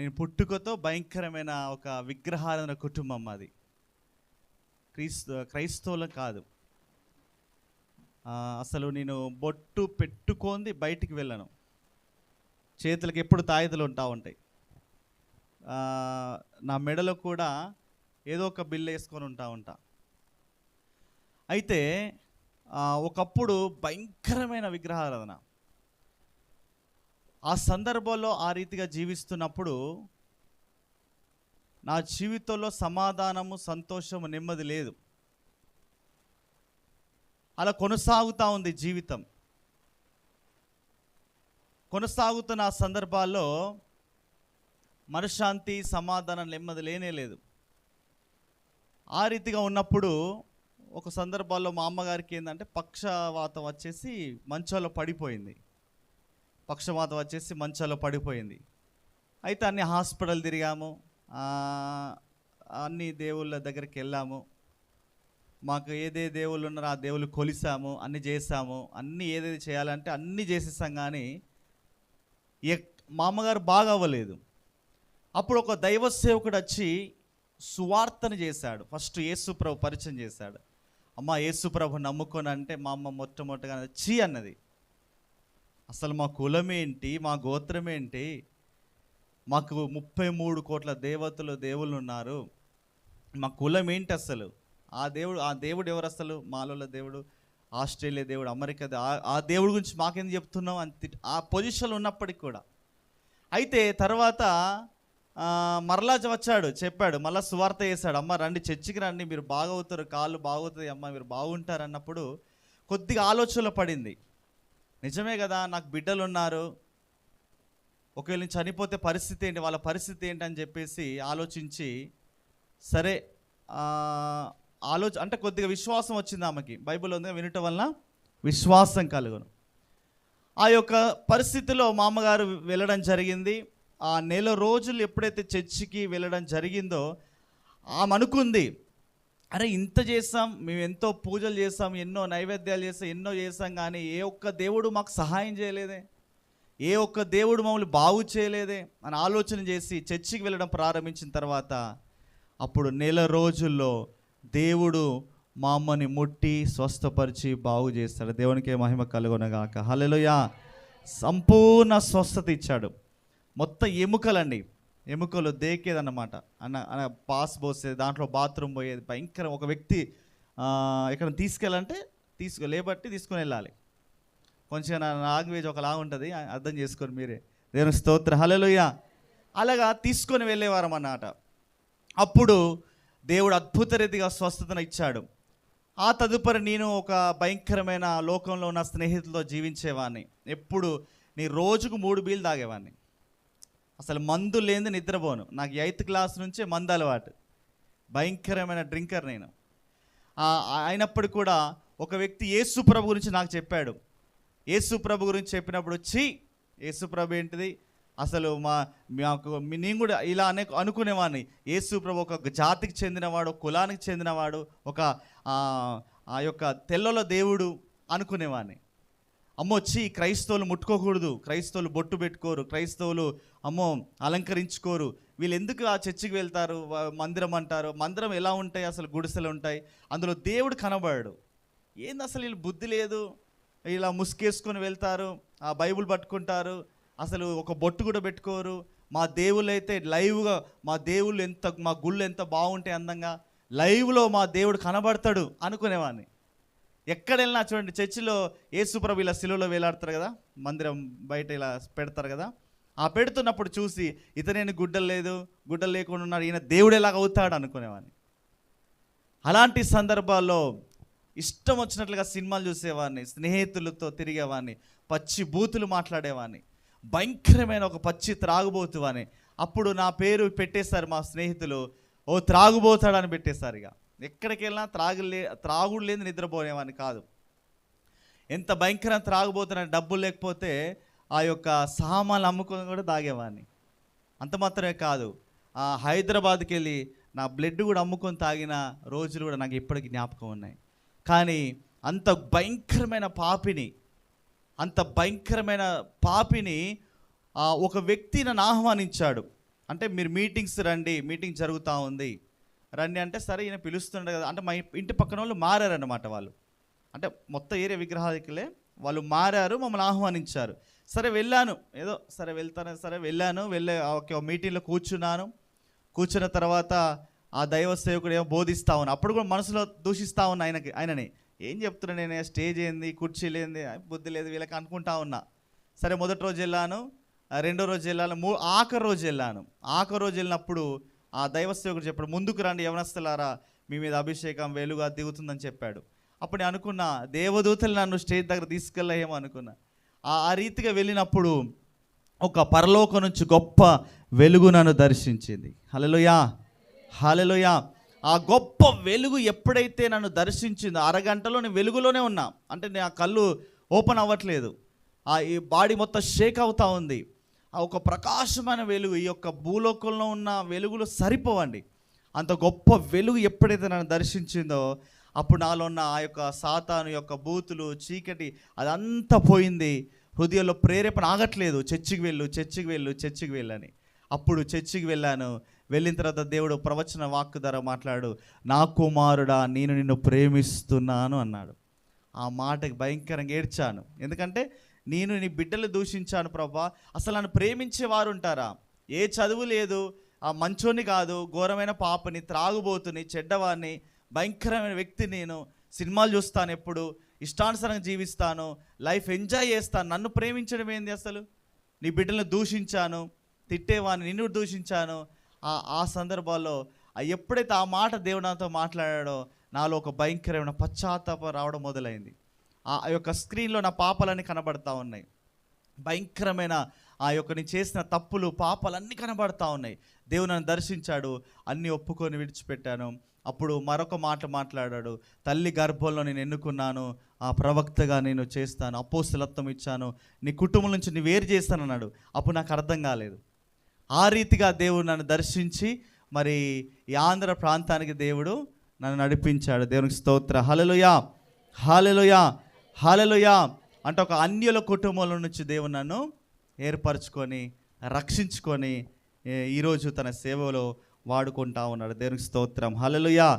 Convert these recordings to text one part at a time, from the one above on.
నేను పుట్టుకతో భయంకరమైన ఒక విగ్రహారాధన కుటుంబం మాది. క్రైస్తవులం కాదు. అసలు నేను బొట్టు పెట్టుకొని బయటికి వెళ్ళను. చేతులకు ఎప్పుడు తాయితలు ఉంటాయి. నా మెడలో కూడా ఏదో ఒక బిల్లు వేసుకొని ఉంటా. అయితే ఒకప్పుడు భయంకరమైన విగ్రహారాధన. ఆ సందర్భంలో ఆ రీతిగా జీవిస్తున్నప్పుడు నా జీవితంలో సమాధానము, సంతోషము, నెమ్మది లేదు. అలా కొనసాగుతూ ఉంది జీవితం. కొనసాగుతున్న ఆ సందర్భాల్లో మనశ్శాంతి, సమాధానం, నెమ్మది లేనే లేదు. ఆ రీతిగా ఉన్నప్పుడు ఒక సందర్భాల్లో మా అమ్మగారికి ఏంటంటే పక్షవాతం వచ్చేసి మంచాలో పడిపోయింది. అయితే అన్ని హాస్పిటల్ తిరిగాము, అన్ని దేవుళ్ళ దగ్గరికి వెళ్ళాము. మాకు ఏదే దేవుళ్ళు ఉన్నారో ఆ దేవుళ్ళు కొలిసాము, అన్నీ చేసాము. అన్నీ ఏదేది చేయాలంటే అన్నీ చేసేసాం. కానీ మా అమ్మగారు బాగా అవ్వలేదు. అప్పుడు ఒక దైవ సేవకుడు వచ్చి సువార్తను చేశాడు. ఫస్ట్ యేసుప్రభు పరిచయం చేశాడు. అమ్మ యేసుప్రభు నమ్ముకొని అంటే మా అమ్మ మొట్టమొదటిగా చీ అన్నది. అసలు మా కులం ఏంటి, మా గోత్రం ఏంటి, మాకు 33 కోట్ల దేవుళ్ళు ఉన్నారు, మా కులం ఏంటి అసలు, ఆ దేవుడు ఎవరు అసలు, మాలోల దేవుడు, ఆస్ట్రేలియా దేవుడు, అమెరికా ఆ దేవుడి గురించి మాకేందుకు చెప్తున్నాం అంత ఆ పొజిషన్లో ఉన్నప్పటికి కూడా. అయితే తర్వాత మరలా వచ్చాడు, చెప్పాడు, మళ్ళీ సువార్త చేశాడు. అమ్మ రండి, చర్చికి రండి, మీరు బాగవుతారు, కాళ్ళు బాగవుతుంది అమ్మ, మీరు బాగుంటారు అన్నప్పుడు కొద్దిగా ఆలోచనలో పడింది. నిజమే కదా, నాకు బిడ్డలు ఉన్నారు, ఒకవేళ నేను చనిపోతే పరిస్థితి ఏంటి, వాళ్ళ పరిస్థితి ఏంటి అని చెప్పేసి ఆలోచించి, సరే అంటే కొద్దిగా విశ్వాసం వచ్చింది ఆమెకి. బైబిల్ ఉంది, వినటం వలన విశ్వాసం కలుగును. ఆ యొక్క పరిస్థితిలో మా అమ్మగారు వెళ్ళడం జరిగింది. ఆ నెల రోజులు ఎప్పుడైతే చర్చికి వెళ్ళడం జరిగిందో ఆమె అనుకుంది, అరే ఇంత చేసాం, మేము ఎంతో పూజలు చేసాం, ఎన్నో నైవేద్యాలు చేసాం, ఎన్నో చేసాం, కానీ ఏ ఒక్క దేవుడు మాకు సహాయం చేయలేదే, ఏ ఒక్క దేవుడు మమ్మల్ని బాగు చేయలేదే అని ఆలోచన చేసి చర్చికి వెళ్ళడం ప్రారంభించిన తర్వాత అప్పుడు నెల రోజుల్లో దేవుడు మా అమ్మని ముట్టి స్వస్థపరిచి బాగు చేస్తాడు. దేవునికి మహిమ కలుగునగాక. హల్లెలూయా. సంపూర్ణ స్వస్థత ఇచ్చాడు. మొత్తం ఎముకలు దేకేదన్నమాట. అన్న పాస్ పోసేది, దాంట్లో బాత్రూమ్ పోయేది, భయంకరం. ఒక వ్యక్తి ఇక్కడ తీసుకెళ్ళాలంటే లేబట్టి తీసుకొని వెళ్ళాలి. కొంచెం నా లాంగ్వేజ్ ఒకలా ఉంటుంది, అర్థం చేసుకొని మీరే. దేవుని స్తోత్రం. హల్లెలూయా. అలాగా తీసుకొని వెళ్ళేవారం అన్నమాట. అప్పుడు దేవుడు అద్భుత రీతిగా స్వస్థతను ఇచ్చాడు. ఆ తదుపరి నేను ఒక భయంకరమైన లోకంలో ఉన్న స్నేహితులతో జీవించేవాడిని. ఎప్పుడు రోజుకు 3 బీర్లు తాగేవాడిని. అసలు మందు లేని నిద్రపోను. నాకు 8th క్లాస్ నుంచే మందు అలవాటు. భయంకరమైన డ్రింకర్ నేను. అయినప్పుడు కూడా ఒక వ్యక్తి యేసుప్రభు గురించి నాకు చెప్పాడు. యేసుప్రభు గురించి చెప్పినప్పుడు యేసుప్రభు ఏంటిది అసలు నేను కూడా ఇలా అనుకునేవాడిని. యేసుప్రభు ఒక జాతికి చెందినవాడు, ఒక కులానికి చెందినవాడు, ఒక ఆ యొక్క తెల్లలో దేవుడు అనుకునేవాడిని. క్రైస్తవులు ముట్టుకోకూడదు, క్రైస్తవులు బొట్టు పెట్టుకోరు, క్రైస్తవులు అలంకరించుకోరు, వీళ్ళు ఎందుకు ఆ చర్చికి వెళ్తారు, మందిరం అంటారు. మందిరం ఎలా ఉంటాయి, అసలు గుడిసెలు ఉంటాయి, అందులో దేవుడు కనబడాడు. ఏంది అసలు వీళ్ళు బుద్ధి లేదు, ఇలా ముసుకేసుకొని వెళ్తారు, ఆ బైబుల్ పట్టుకుంటారు, అసలు ఒక బొట్టు కూడా పెట్టుకోరు. మా దేవుళ్ళు అయితే లైవ్గా మా గుళ్ళు ఎంత బాగుంటాయి, అందంగా లైవ్లో మా దేవుడు కనబడతాడు అనుకునేవాడిని. ఎక్కడ వెళ్ళినా చూడండి, చర్చిలో యేసుప్రభు ఇలా శిలువలో వేలాడతారు కదా, మందిరం బయట ఇలా పెడతారు కదా, ఆ పెడుతున్నప్పుడు చూసి ఇతనేని గుడ్డలు లేకుండా ఉన్నాడు, ఈయన దేవుడు ఎలాగ అవుతాడు అనుకునేవాడిని. అలాంటి సందర్భాల్లో ఇష్టం వచ్చినట్లుగా సినిమాలు చూసేవాడిని, స్నేహితులతో తిరిగేవాడిని, పచ్చి బూతులు మాట్లాడేవాడిని, భయంకరమైన ఒక పచ్చి త్రాగుబోతువాని. అప్పుడు నా పేరు పెట్టేశారు మా స్నేహితులు, ఓ త్రాగుబోతాడని పెట్టేశారు. ఇక ఎక్కడికి వెళ్ళినా త్రాగుడు లేని నిద్రపోయేవాడిని కాదు. ఎంత భయంకరం త్రాగుబోతున్నా, డబ్బులు లేకపోతే ఆ యొక్క సామాన్లు అమ్ముకొని కూడా తాగేవాడిని. అంత మాత్రమే కాదు, హైదరాబాద్కి వెళ్ళి నా బ్లడ్ కూడా అమ్ముకొని తాగిన రోజులు కూడా నాకు ఇప్పటికీ జ్ఞాపకం ఉన్నాయి. కానీ అంత భయంకరమైన పాపిని ఒక వ్యక్తి నన్ను ఆహ్వానించాడు. అంటే మీరు మీటింగ్స్ రండి, మీటింగ్ జరుగుతూ ఉంది రండి అంటే, సరే ఈయన పిలుస్తుండే కదా అంటే, మా ఇంటి పక్కన వాళ్ళు మారారన్నమాట. వాళ్ళు అంటే మొత్తం ఏరియా విగ్రహాలకులే, వాళ్ళు మారారు, మమ్మల్ని ఆహ్వానించారు. సరే వెళ్ళాను, ఏదో సరే వెళ్తాను, సరే వెళ్ళాను. ఒక మీటింగ్లో కూర్చున్న తర్వాత ఆ దైవ సేవకుడు ఏమో బోధిస్తా ఉన్నా. అప్పుడు కూడా మనసులో దూషిస్తూ ఉన్నా ఆయనని. ఏం చెప్తున్నా నేను, స్టేజ్ ఏంది, కుర్చీలు ఏంది, బుద్ధి లేదు వీళ్ళకి అనుకుంటా ఉన్నా. సరే మొదటి రోజు వెళ్ళాను, రెండో రోజు వెళ్ళాను, ఆఖరి రోజు వెళ్ళినప్పుడు ఆ దైవ సేవకుడు చెప్పాడు, ముందుకు రండి యవనస్తులారా, మీ మీద అభిషేకం వెలుగా దిగుతుందని చెప్పాడు. అప్పుడు నేను అనుకున్నా, దేవదూతలు నన్ను స్టేజ్ దగ్గర తీసుకెళ్ళేమో అనుకున్నా. ఆ రీతిగా వెళ్ళినప్పుడు ఒక పరలోకం నుంచి గొప్ప వెలుగు నన్ను దర్శించింది. హల్లెలూయా, హల్లెలూయా. ఆ గొప్ప వెలుగు ఎప్పుడైతే నన్ను దర్శించిందో, అరగంటలో నేను వెలుగులోనే ఉన్నా. అంటే నా కళ్ళు ఓపెన్ అవ్వట్లేదు, ఈ బాడీ మొత్తం షేక్ అవుతూ ఉంది. ఆ ఒక ప్రకాశమైన వెలుగు, ఈ యొక్క భూలోకంలో ఉన్న వెలుగులు సరిపోవండి. అంత గొప్ప వెలుగు ఎప్పుడైతే నన్ను దర్శించిందో, అప్పుడు నాలో ఉన్న ఆ యొక్క సాతాను యొక్క బూతులు, చీకటి అదంతా పోయింది. హృదయంలో ప్రేరేపణ ఆగట్లేదు, చర్చికి వెళ్ళు అని. అప్పుడు చర్చికి వెళ్ళాను. వెళ్ళిన తర్వాత దేవుడు ప్రవచన వాక్కు ద్వారా మాట్లాడు, నా కుమారుడా నేను నిన్ను ప్రేమిస్తున్నాను అన్నాడు. ఆ మాటకి భయంకరంగా ఏడ్చాను. ఎందుకంటే నేను నీ బిడ్డలు దూషించాను ప్రభా, అసలు నన్ను ప్రేమించేవారు ఉంటారా? ఏ చదువు లేదు, ఆ మంచోని కాదు, ఘోరమైన పాపని, త్రాగుబోతుని, చెడ్డవాడిని, భయంకరమైన వ్యక్తి నేను. సినిమాలు చూస్తాను, ఎప్పుడు ఇష్టానుసారంగా జీవిస్తాను, లైఫ్ ఎంజాయ్ చేస్తాను. నన్ను ప్రేమించడం ఏంది? అసలు నీ బిడ్డలను దూషించాను, తిట్టేవాడిని, నిన్ను దూషించాను. ఆ సందర్భాల్లో ఎప్పుడైతే ఆ మాట దేవుడు నాతో మాట్లాడాడో, నాలో ఒక భయంకరమైన పశ్చాత్తాపం రావడం మొదలైంది. ఆ యొక్క స్క్రీన్లో నా పాపాలన్నీ కనబడతా ఉన్నాయి. భయంకరమైన ఆ యొక్క నేను చేసిన తప్పులు, పాపాలన్నీ కనబడతా ఉన్నాయి. దేవుడు నన్ను దర్శించాడు, అన్నీ ఒప్పుకొని విడిచిపెట్టాను. అప్పుడు మరొక మాట మాట్లాడాడు, తల్లి గర్భంలో నేను ఎన్నుకున్నాను, ఆ ప్రవక్తగా నేను చేస్తాను, అపోస్తలత్వం ఇచ్చాను, నీ కుటుంబం నుంచి నీ వేరు చేస్తానన్నాడు. అప్పుడు నాకు అర్థం కాలేదు. ఆ రీతిగా దేవుడు నన్ను దర్శించి మరి ఈ ఆంధ్ర ప్రాంతానికి దేవుడు నన్ను నడిపించాడు. దేవునికి స్తోత్ర. హల్లెలూయా, హల్లెలూయా, హల్లెలూయా. అంటే ఒక అన్యుల కుటుంబంలో నుంచి దేవుడు నన్ను ఏర్పరచుకొని రక్షించుకొని ఈరోజు తన సేవలో వాడుకుంటా ఉన్నాడు. దేవునికి స్తోత్రం. హల్లెలూయా.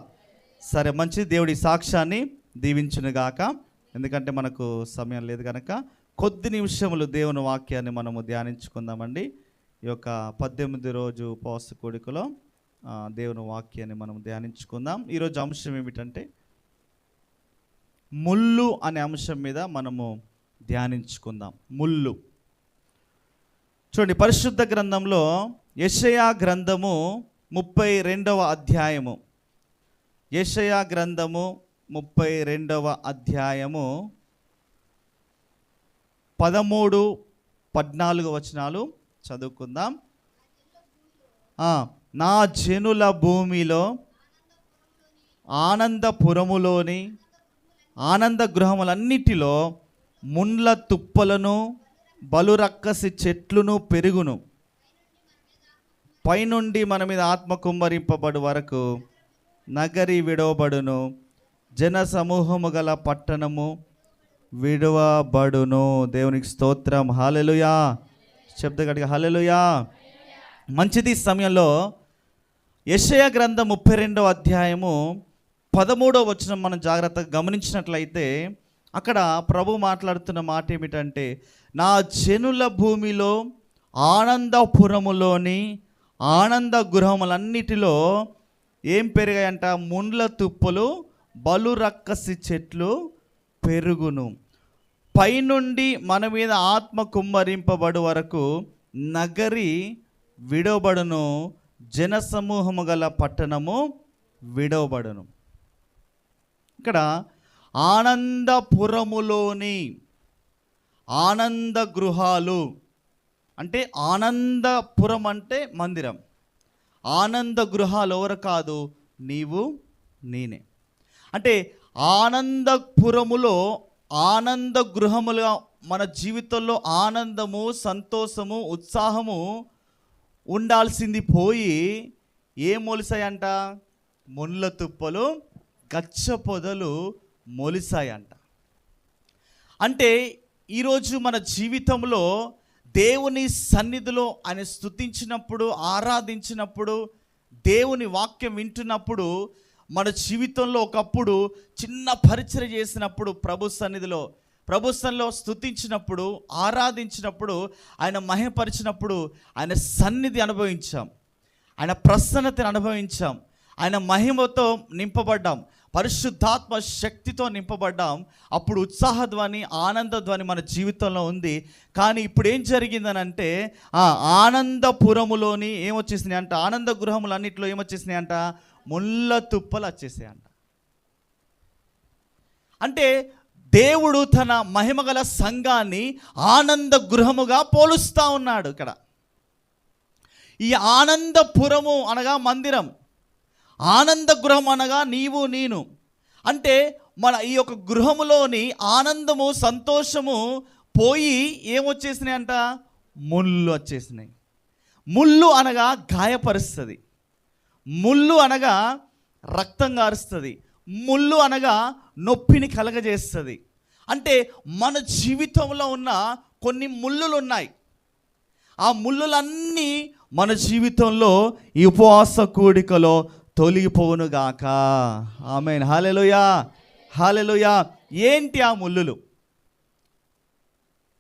సరే, మంచి దేవుడి సాక్ష్యాన్ని దీవించునుగాక. ఎందుకంటే మనకు సమయం లేదు కనుక కొద్ది నిమిషములు దేవుని వాక్యాన్ని మనము ధ్యానించుకుందామండి. ఈ యొక్క 18 రోజు ఉపవాస కూడికలో దేవుని వాక్యాన్ని మనం ధ్యానించుకుందాం. ఈరోజు అంశం ఏమిటంటే ముళ్ళు అనే అంశం మీద మనము ధ్యానించుకుందాం. ముళ్ళు. చూడండి, పరిశుద్ధ గ్రంథంలో యెషయా గ్రంథము 32వ అధ్యాయము, యెషయా గ్రంథము 32వ అధ్యాయము 13-14 వచనాలు చదువుకుందాం. నా జనుల భూమిలో ఆనందపురములోని ఆనంద గృహములన్నిటిలో ముండ్ల తుప్పలను బలురక్కసి చెట్లును పెరుగును. పైనుండి మన మీద ఆత్మ కుమ్మరింపబడు వరకు నగరి విడవబడును, జన సమూహము గల పట్టణము విడవబడును. దేవునికి స్తోత్రం. హల్లెలూయా. శబ్దగట్టిగా హల్లెలూయా. మంచిది. సమయంలో యెషయా గ్రంథం 32వ అధ్యాయము 13వ వచనం మనం జాగ్రత్తగా గమనించినట్లయితే అక్కడ ప్రభు మాట్లాడుతున్న మాట ఏమిటంటే, నా జనుల భూమిలో ఆనందపురములోని ఆనంద గృహములన్నిటిలో ఏం పెరిగాయంట? ముండ్ల తుప్పలు బలురక్కసి చెట్లు పెరుగును. పైనుండి మన మీద ఆత్మ కుమ్మరింపబడు వరకు నగరి విడవబడును, జనసమూహము గల పట్టణము విడవబడును. ఇక్కడ ఆనందపురములోని ఆనంద గృహాలు అంటే, ఆనందపురం అంటే మందిరం, ఆనంద గృహాలు ఎవరు కాదు, నీవు నేనే. అంటే ఆనందపురములో ఆనంద గృహములుగా మన జీవితంలో ఆనందము, సంతోషము, ఉత్సాహము ఉండాల్సింది పోయి ఏం మొలిసాయంట? ముళ్ళ తుప్పలు, గచ్చ పొదలు మొలిసాయంట. అంటే ఈరోజు మన జీవితంలో దేవుని సన్నిధిలో ఆయన స్తుతించినప్పుడు, ఆరాధించినప్పుడు, దేవుని వాక్యం వింటున్నప్పుడు, మన జీవితంలో ఒకప్పుడు చిన్న పరిచర్య చేసినప్పుడు ప్రభు సన్నిధిలో స్తుతించినప్పుడు, ఆరాధించినప్పుడు, ఆయన మహిమపరిచినప్పుడు ఆయన సన్నిధి అనుభవించాం, ఆయన ప్రసన్నతను అనుభవించాం, ఆయన మహిమతో నింపబడ్డాం, పరిశుద్ధాత్మ శక్తితో నింపబడ్డాం. అప్పుడు ఉత్సాహధ్వని, ఆనందధ్వని మన జీవితంలో ఉంది. కానీ ఇప్పుడు ఏం జరిగిందనంటే ఆనందపురములోని ఏమొచ్చేసినాయి అంట, ఆనంద గృహములన్నింటిలో ఏమొచ్చేసినాయి అంట, ముళ్ళ తుప్పలు వచ్చేసాయంట. అంటే దేవుడు తన మహిమగల సంఘాన్ని ఆనంద గృహముగా పోలుస్తూ ఉన్నాడు. ఇక్కడ ఈ ఆనందపురము అనగా మందిరం, ఆనంద గృహం అనగా నీవు నేను. అంటే మన ఈ యొక్క గృహములోని ఆనందము, సంతోషము పోయి ఏమొచ్చేసినాయి అంట, ముళ్ళు వచ్చేసినాయి. ముళ్ళు అనగా గాయపరుస్తుంది, ముళ్ళు అనగా రక్తం గారుస్తుంది, ముళ్ళు అనగా నొప్పిని కలగజేస్తుంది. అంటే మన జీవితంలో ఉన్న కొన్ని ముళ్ళులు ఉన్నాయి. ఆ ముళ్ళులన్నీ మన జీవితంలో ఈ ఉపవాస కూడికలో తొలగిపోవునుగాక. ఆమేన్. హల్లెలూయా, హల్లెలూయా. ఏంటి ఆ ముళ్ళులు?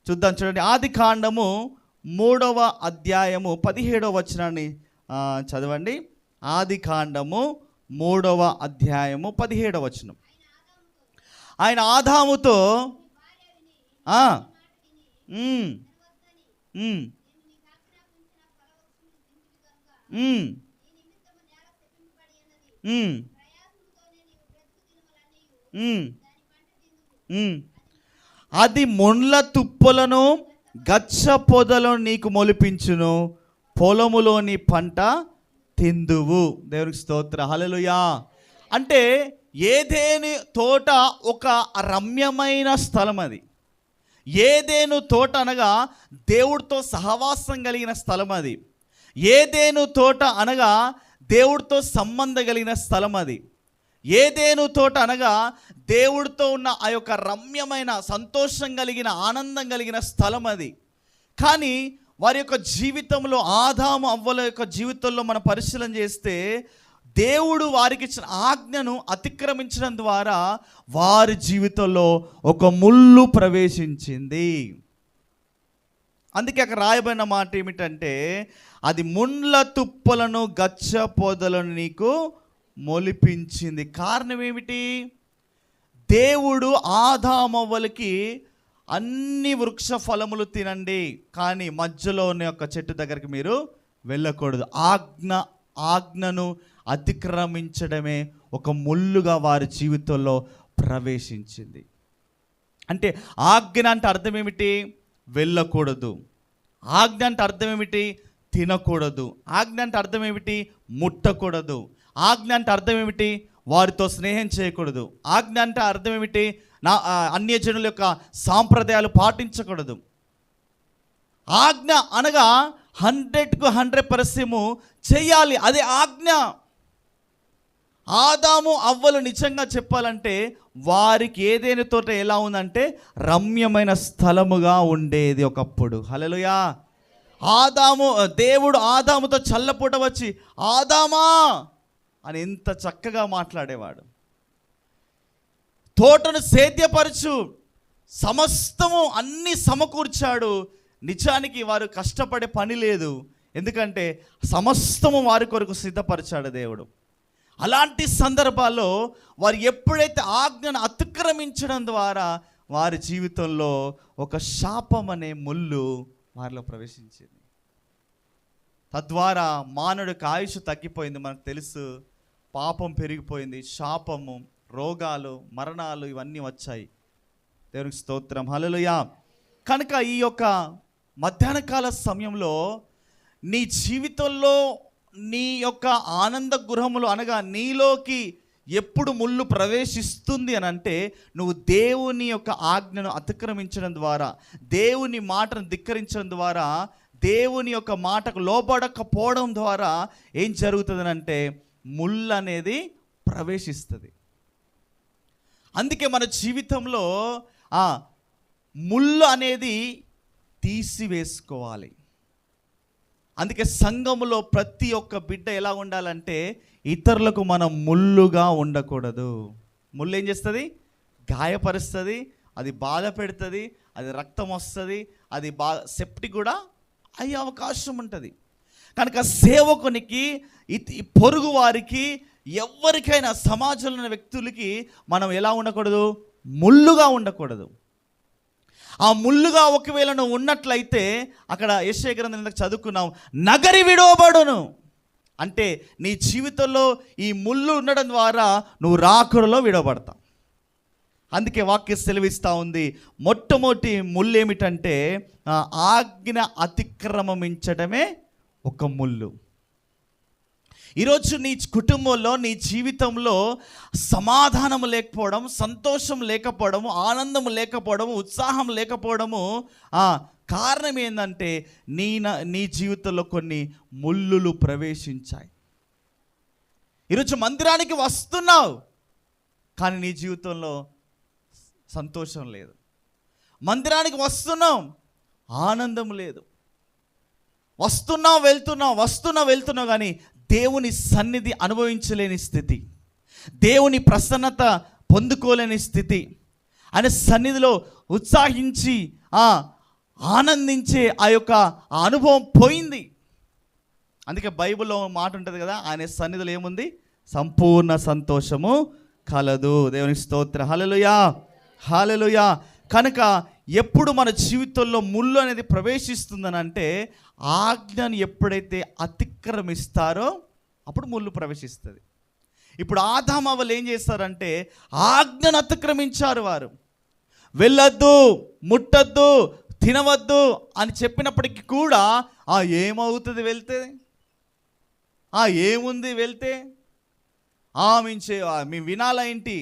చూద్దాం. చూడండి, ఆదికాండము 3వ అధ్యాయము 17వ వచనాన్ని చదవండి. ఆదికాండము 3వ అధ్యాయము 17వ వచనం. ఆయన ఆదాముతో అది ముండ్ల తుప్పలను గచ్చ పొదలను నీకు మొలిపించును, పొలములోని పంట తిందువు. దేవునికి స్తోత్రం, హల్లెలూయా. అంటే ఏదేను తోట ఒక రమ్యమైన స్థలం. అది ఏదేను తోట అనగా దేవుడితో సహవాసం కలిగిన స్థలం. అది ఏదేను తోట అనగా దేవుడితో సంబంధం కలిగిన స్థలం. అది ఏదేను తోట అనగా దేవుడితో ఉన్న ఆ యొక్క రమ్యమైన, సంతోషం కలిగిన, ఆనందం కలిగిన స్థలం అది. కానీ వారి యొక్క జీవితంలో, ఆదాము అవ్వల యొక్క జీవితంలో మనం పరిశీలన చేస్తే, దేవుడు వారికి ఇచ్చిన ఆజ్ఞను అతిక్రమించడం ద్వారా వారి జీవితంలో ఒక ముళ్ళు ప్రవేశించింది. అందుకే అక్కడ రాయబడిన మాట ఏమిటంటే, అది ముండ్ల తుప్పలను గచ్చ పొదలను నీకు మొలిపించింది. కారణం ఏమిటి? దేవుడు ఆదామవ్వలకి అన్ని వృక్ష ఫలములు తినండి, కానీ మధ్యలో ఉన్న యొక్క చెట్టు దగ్గరికి మీరు వెళ్ళకూడదు. ఆజ్ఞను అతిక్రమించడమే ఒక ముళ్ళుగా వారి జీవితంలో ప్రవేశించింది. అంటే ఆజ్ఞ అంటే అర్థం ఏమిటి? వెళ్ళకూడదు. ఆజ్ఞ అంటే అర్థం ఏమిటి? తినకూడదు. ఆజ్ఞ అంటే అర్థం ఏమిటి? ముట్టకూడదు. ఆజ్ఞ అంటే అర్థం ఏమిటి? వారితో స్నేహం చేయకూడదు. ఆజ్ఞ అంటే అర్థం ఏమిటి? అన్యజనుల యొక్క సాంప్రదాయాలు పాటించకూడదు. ఆజ్ఞ అనగా 100కు 100% చేయాలి, అదే ఆజ్ఞ. ఆదాము అవ్వలు నిజంగా చెప్పాలంటే వారికి ఏదైనా తోట ఎలా ఉందంటే రమ్యమైన స్థలముగా ఉండేది ఒకప్పుడు. హల్లెలూయా. దేవుడు ఆదాముతో చల్లపూట వచ్చి ఆదామా అని ఎంత చక్కగా మాట్లాడేవాడు. తోటను సేద్యపరచు, సమస్తము అన్ని సమకూర్చాడు. నిజానికి వారు కష్టపడే పని లేదు, ఎందుకంటే సమస్తము వారి కొరకు సిద్ధపరిచాడు దేవుడు. అలాంటి సందర్భాల్లో వారు ఎప్పుడైతే ఆజ్ఞను అతిక్రమించడం ద్వారా వారి జీవితంలో ఒక శాపం అనే ముళ్ళు వారిలో ప్రవేశించింది. తద్వారా మానవుడికి ఆయుష్ తగ్గిపోయింది. మనకు తెలుసు, పాపం పెరిగిపోయింది, శాపము, రోగాలు, మరణాలు ఇవన్నీ వచ్చాయి. దేవునికి స్తోత్రం, హల్లెలూయా. కనుక ఈ యొక్క మధ్యాహ్న కాల సమయంలో నీ జీవితంలో నీ యొక్క ఆనంద గృహములు అనగా నీలోకి ఎప్పుడు ముళ్ళు ప్రవేశిస్తుంది అని అంటే, నువ్వు దేవుని యొక్క ఆజ్ఞను అతిక్రమించడం ద్వారా, దేవుని మాటను ధిక్కరించడం ద్వారా, దేవుని యొక్క మాటకు లోబడకపోవడం ద్వారా ఏం జరుగుతుంది అంటే ముళ్ళు అనేది ప్రవేశిస్తుంది. అందుకే మన జీవితంలో ముళ్ళు అనేది తీసివేసుకోవాలి. అందుకే సంఘములో ప్రతి ఒక్క బిడ్డ ఎలా ఉండాలంటే ఇతరులకు మనం ముళ్ళుగా ఉండకూడదు. ముళ్ళు ఏం చేస్తుంది? గాయపరుస్తుంది, అది బాధ పెడుతుంది, అది రక్తం వస్తుంది, అది సెప్టిక్ కూడా అయ్యే అవకాశం ఉంటుంది. కనుక సేవకునికి, పొరుగు వారికి, ఎవరికైనా సమాజంలో ఉన్న వ్యక్తులకి మనం ఎలా ఉండకూడదు? ముళ్ళుగా ఉండకూడదు. ఆ ముళ్ళుగా ఒకవేళ నువ్వు ఉన్నట్లయితే అక్కడ యెషయా గ్రంథం చదువుకున్నాం, నగరి విడవబడును అంటే నీ జీవితంలో ఈ ముళ్ళు ఉండడం ద్వారా నువ్వు రాకురలో విడవబడతావు. అందుకే వాక్యం సెలవిస్తూ ఉంది, మొట్టమొదటి ముళ్ళు ఏమిటంటే ఆజ్ఞ అతిక్రమించడమే ఒక ముళ్ళు. ఈరోజు నీ కుటుంబంలో, నీ జీవితంలో సమాధానం లేకపోవడం, సంతోషం లేకపోవడము, ఆనందం లేకపోవడము, ఉత్సాహం లేకపోవడము కారణం ఏంటంటే నీ జీవితంలో కొన్ని ముళ్ళులు ప్రవేశించాయి. ఈరోజు మందిరానికి వస్తున్నావు కానీ నీ జీవితంలో సంతోషం లేదు. మందిరానికి వస్తున్నాం, ఆనందం లేదు. వస్తున్నావు వెళ్తున్నావు కానీ దేవుని సన్నిధి అనుభవించలేని స్థితి, దేవుని ప్రసన్నత పొందుకోలేని స్థితి, ఆయన సన్నిధిలో ఉత్సాహించి ఆనందించే ఆ యొక్క అనుభవం పోయింది. అందుకే బైబిల్లో మాట ఉంటుంది కదా, ఆయన సన్నిధిలో ఏముంది? సంపూర్ణ సంతోషము కలదు. దేవునికి స్తోత్రం. హల్లెలూయా, హల్లెలూయా. కనుక ఎప్పుడు మన జీవితంలో ముళ్ళు అనేది ప్రవేశిస్తుందని అంటే ఆజ్ఞను ఎప్పుడైతే అతిక్రమిస్తారో అప్పుడు ముళ్ళు ప్రవేశిస్తుంది. ఇప్పుడు ఆదాము అవ్వలు ఏం చేస్తారంటే ఆజ్ఞను అతిక్రమించారు. వారు వెళ్ళొద్దు, ముట్టద్దు, తినవద్దు అని చెప్పినప్పటికీ కూడా ఏమవుతుంది వెళ్తే? ఏముంది వెళ్తే? మేము వినాలా ఏంటి?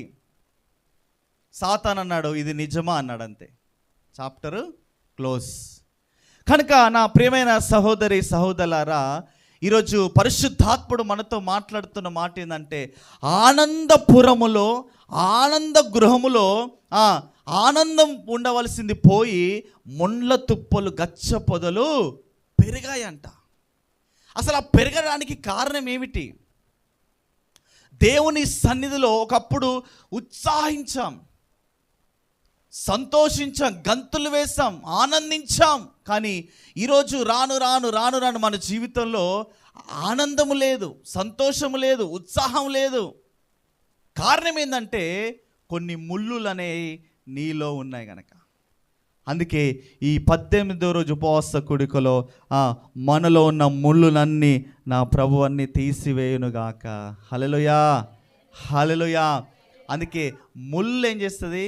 సాతాన్ అన్నాడు, ఇది నిజమా అన్నాడు, అంతే, చాప్టర్ క్లోజ్. కనుక నా ప్రియమైన సహోదరి సహోదరులారా, ఈరోజు పరిశుద్ధాత్ముడు మనతో మాట్లాడుతున్న మాట ఏంటంటే ఆనందపురములో, ఆనంద గృహములో ఆనందం ఉండవలసింది పోయి ముండ్ల తుప్పలు, గచ్చ పొదలు పెరిగాయంట. అసలు ఆ పెరగడానికి కారణం ఏమిటి? దేవుని సన్నిధిలో ఒకప్పుడు ఉత్సాహించాం, సంతోషించాం, గంతులు వేసాం, ఆనందించాం. కానీ ఈరోజు రాను రాను రాను రాను మన జీవితంలో ఆనందము లేదు, సంతోషము లేదు, ఉత్సాహం లేదు. కారణం ఏంటంటే కొన్ని ముళ్ళులు అనేవి నీలో ఉన్నాయి కనుక. అందుకే ఈ 18వ రోజు ఉపవాస కూడికలో మనలో ఉన్న ముళ్ళులన్నీ నా ప్రభు అన్నీ తీసివేయునుగాక. హల్లెలూయా, హల్లెలూయా. అందుకే ముళ్ళు ఏం చేస్తుంది?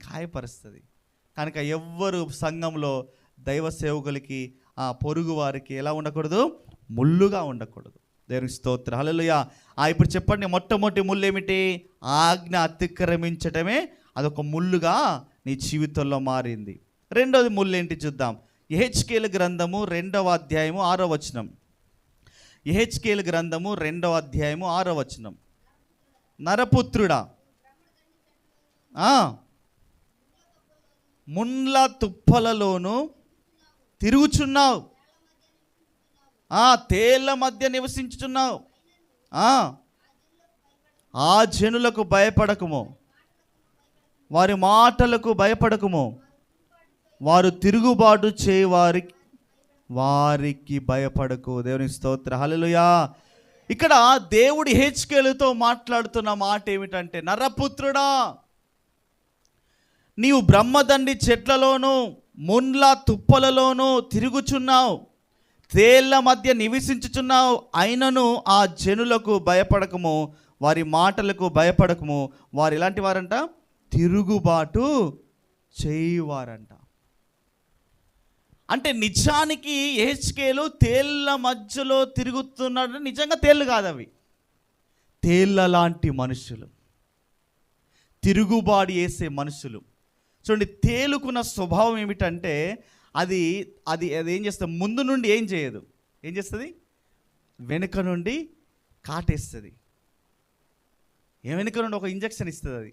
గాయపరుస్తుంది. కనుక ఎవ్వరు సంఘంలో దైవ సేవకులకి, పొరుగు వారికి ఎలా ఉండకూడదు? ముళ్ళుగా ఉండకూడదు. దేవునికి స్తోత్రం. హల్లెలూయా. ఇప్పుడు చెప్పండి, మొట్టమొదటి ముళ్ళు ఏమిటి? ఆజ్ఞ అతిక్రమించటమే అదొక ముళ్ళుగా నీ జీవితంలో మారింది. రెండోది ముళ్ళు ఏంటి చూద్దాం. యెహెజ్కేలు గ్రంథము 2వ అధ్యాయము 6వ వచనం. యెహెజ్కేలు గ్రంథము 2వ అధ్యాయము 6వ వచనం. నరపుత్రుడా, ముండ్ల తుప్పలలోను తిరుగుచున్నావు, తేళ్ల మధ్య నివసించుచున్నావు. ఆ జనులకు భయపడకుము, వారి మాటలకు భయపడకుము, వారు తిరుగుబాటు చేయి వారికి భయపడకు. దేవునికి స్తోత్రం. హల్లెలూయా. ఇక్కడ దేవుడు యెహెజ్కేలుతో మాట్లాడుతున్న మాట ఏమిటంటే, నరపుత్రుడా, నీవు బ్రహ్మదండి చెట్లలోనూ ముండ్ల తుప్పలలోనూ తిరుగుచున్నావు, తేళ్ల మధ్య నివసించుచున్నావు. అయినను ఆ జనులకు భయపడకము, వారి మాటలకు భయపడకము, వారు ఎలాంటి వారంట? తిరుగుబాటు చేయువారంట. అంటే నిజానికి యెహెజ్కేలు తేళ్ల మధ్యలో తిరుగుతున్నాడు. నిజంగా తేళ్ళు కాదు అవి, తేళ్ల లాంటి మనుషులు, తిరుగుబాటు చేసే మనుషులు. చూడండి, తేలుకున్న స్వభావం ఏమిటంటే అది అది అది ఏం చేస్తుంది? ముందు నుండి ఏం చేయదు. ఏం చేస్తుంది? వెనుక నుండి కాటేస్తుంది. వెనుక నుండి ఒక ఇంజక్షన్ ఇస్తుంది అది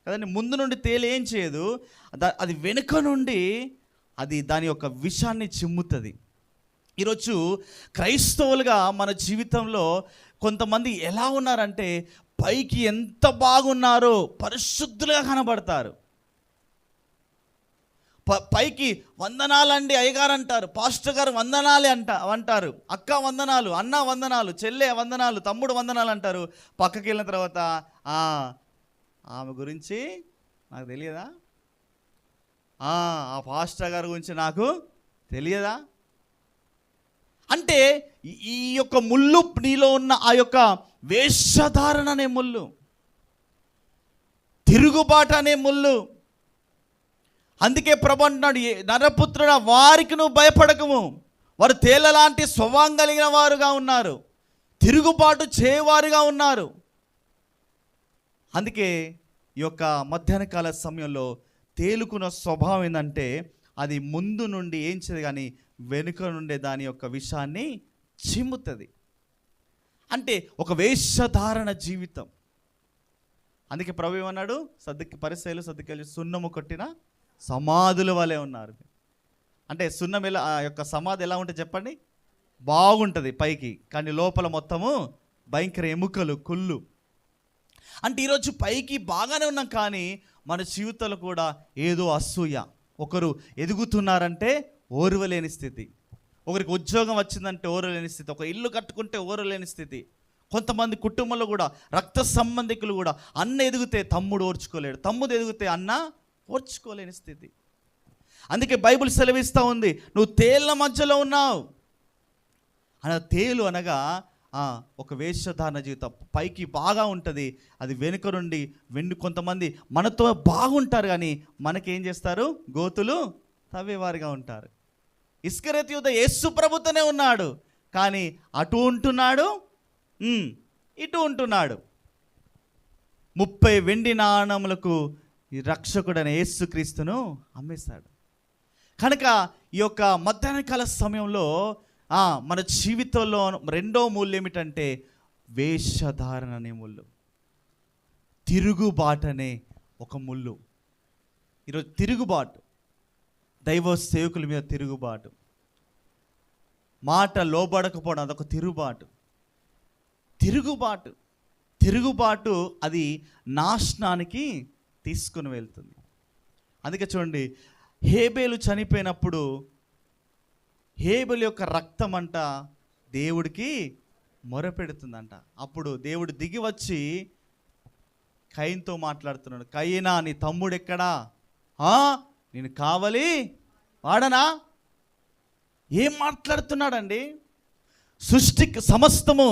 కదండి. ముందు నుండి తేలు ఏం చేయదు, అది వెనుక నుండి అది దాని యొక్క విషాన్ని చిమ్ముతుంది. ఈరోజు క్రైస్తవులుగా మన జీవితంలో కొంతమంది ఎలా ఉన్నారంటే పైకి ఎంత బాగున్నారో పరిశుద్ధులుగా కనబడతారు. పైకి వందనాలండి అయ్యగారు అంటారు, పాస్టర్ గారు వందనాలే అంటారు, అక్క వందనాలు, అన్న వందనాలు, చెల్లె వందనాలు, తమ్ముడు వందనాలు అంటారు. పక్కకి వెళ్ళిన తర్వాత ఆమె గురించి నాకు తెలియదా, ఆ పాస్టర్ గారి గురించి నాకు తెలియదా అంటే ఈ యొక్క ముళ్ళు నీలో ఉన్న ఆ యొక్క వేషధారణ అనే ముళ్ళు, తిరుగుబాటు అనే ముళ్ళు. అందుకే ప్రభు అంటున్నాడు, నరపుత్రుడా వారికి నువ్వు భయపడకము, వారు తేలలాంటి స్వభావం కలిగిన వారుగా ఉన్నారు, తిరుగుబాటు చేయవారుగా ఉన్నారు. అందుకే ఈ యొక్క మధ్యాహ్న కాల సమయంలో తేలుకున్న స్వభావం ఏంటంటే అది ముందు నుండి ఏం చేయదు కానీ వెనుక నుండే దాని యొక్క విషాన్ని చిమ్ముతుంది. అంటే ఒక వేషధారణ జీవితం. అందుకే ప్రభు ఏమన్నాడు, పరిసయ్యులు సద్దూకయ్యులు సున్నము కొట్టిన సమాధుల వలె ఉన్నారు. అంటే సున్నం ఎలా, ఆ యొక్క సమాధి ఎలా ఉంటుంది చెప్పండి, బాగుంటుంది పైకి, కానీ లోపల మొత్తము భయంకర ఎముకలు, కుళ్ళు. అంటే ఈరోజు పైకి బాగానే ఉన్నాం కానీ మన జీవితంలో కూడా ఏదో అసూయ. ఒకరు ఎదుగుతున్నారంటే ఓర్వలేని స్థితి, ఒకరికి ఉద్యోగం వచ్చిందంటే ఓర్వలేని స్థితి, ఒక ఇల్లు కట్టుకుంటే ఓర్వలేని స్థితి. కొంతమంది కుటుంబంలో కూడా రక్త సంబంధికులు కూడా అన్న ఎదిగితే తమ్ముడు ఓర్చుకోలేడు, తమ్ముడు ఎదిగితే అన్న ఓర్చుకోలేని స్థితి. అందుకే బైబిల్ సెలవిస్తూ ఉంది, నువ్వు తేళ్ల మధ్యలో ఉన్నావు. తేలు అనగా ఒక వేషధారణ జీవితం. పైకి బాగా ఉంటుంది, అది వెనుక నుండి కొంతమంది మనతో బాగుంటారు కానీ మనకేం చేస్తారు, గోతులు తవ్వేవారుగా ఉంటారు. ఇస్కరియోతు యూదా యేసు ప్రభుతోనే ఉన్నాడు కానీ అటు ఉంటున్నాడు, ఇటు ఉంటున్నాడు. 30 వెండి నాణములకు ఈ రక్షకుడైన యేసుక్రీస్తును అమ్మేశాడు. కనుక ఈ యొక్క మధ్యాహ్న కాల సమయంలో మన జీవితంలో రెండో ముళ్ళు ఏమిటంటే వేషధారణ అనే ముళ్ళు, తిరుగుబాటు అనే ఒక ముళ్ళు. ఈరోజు తిరుగుబాటు, దైవ సేవకుల మీద తిరుగుబాటు, మాట లోబడకపోవడం అదొక తిరుగుబాటు అది నాశనానికి తీసుకుని వెళ్తుంది. అందుకే చూడండి, హేబేలు చనిపోయినప్పుడు హేబేలు యొక్క రక్తం అంట దేవుడికి మొరపెడుతుందంట. అప్పుడు దేవుడు దిగి వచ్చి కయీనుతో మాట్లాడుతున్నాడు, కయీనా నీ తమ్ముడు ఎక్కడా, నేను కావలి వాడనా? ఏం మాట్లాడుతున్నాడండి? సృష్టికి సమస్తము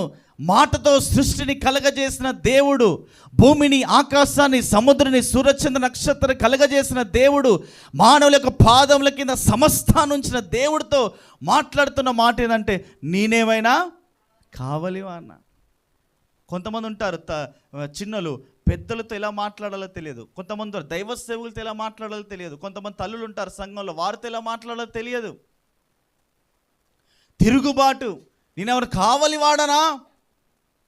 మాటతో సృష్టిని కలగజేసిన దేవుడు, భూమిని, ఆకాశాన్ని, సముద్రాన్ని, సూర్యచంద్ర నక్షత్రం కలగజేసిన దేవుడు, మానవుల యొక్క పాదముల కింద సమస్తాన్ని ఉంచిన దేవుడితో మాట్లాడుతున్న మాట ఏంటంటే నేనేమైనా కావలివా అన్న. కొంతమంది ఉంటారు చిన్నలు, పెద్దలతో ఎలా మాట్లాడాలో తెలియదు. కొంతమంది దైవ సేవకులతో ఎలా మాట్లాడాలో తెలియదు. కొంతమంది తల్లులు ఉంటారు సంఘంలో, వారితో ఎలా మాట్లాడాలో తెలియదు. తిరుగుబాటు, నేనెవరు కావలి వాడనా?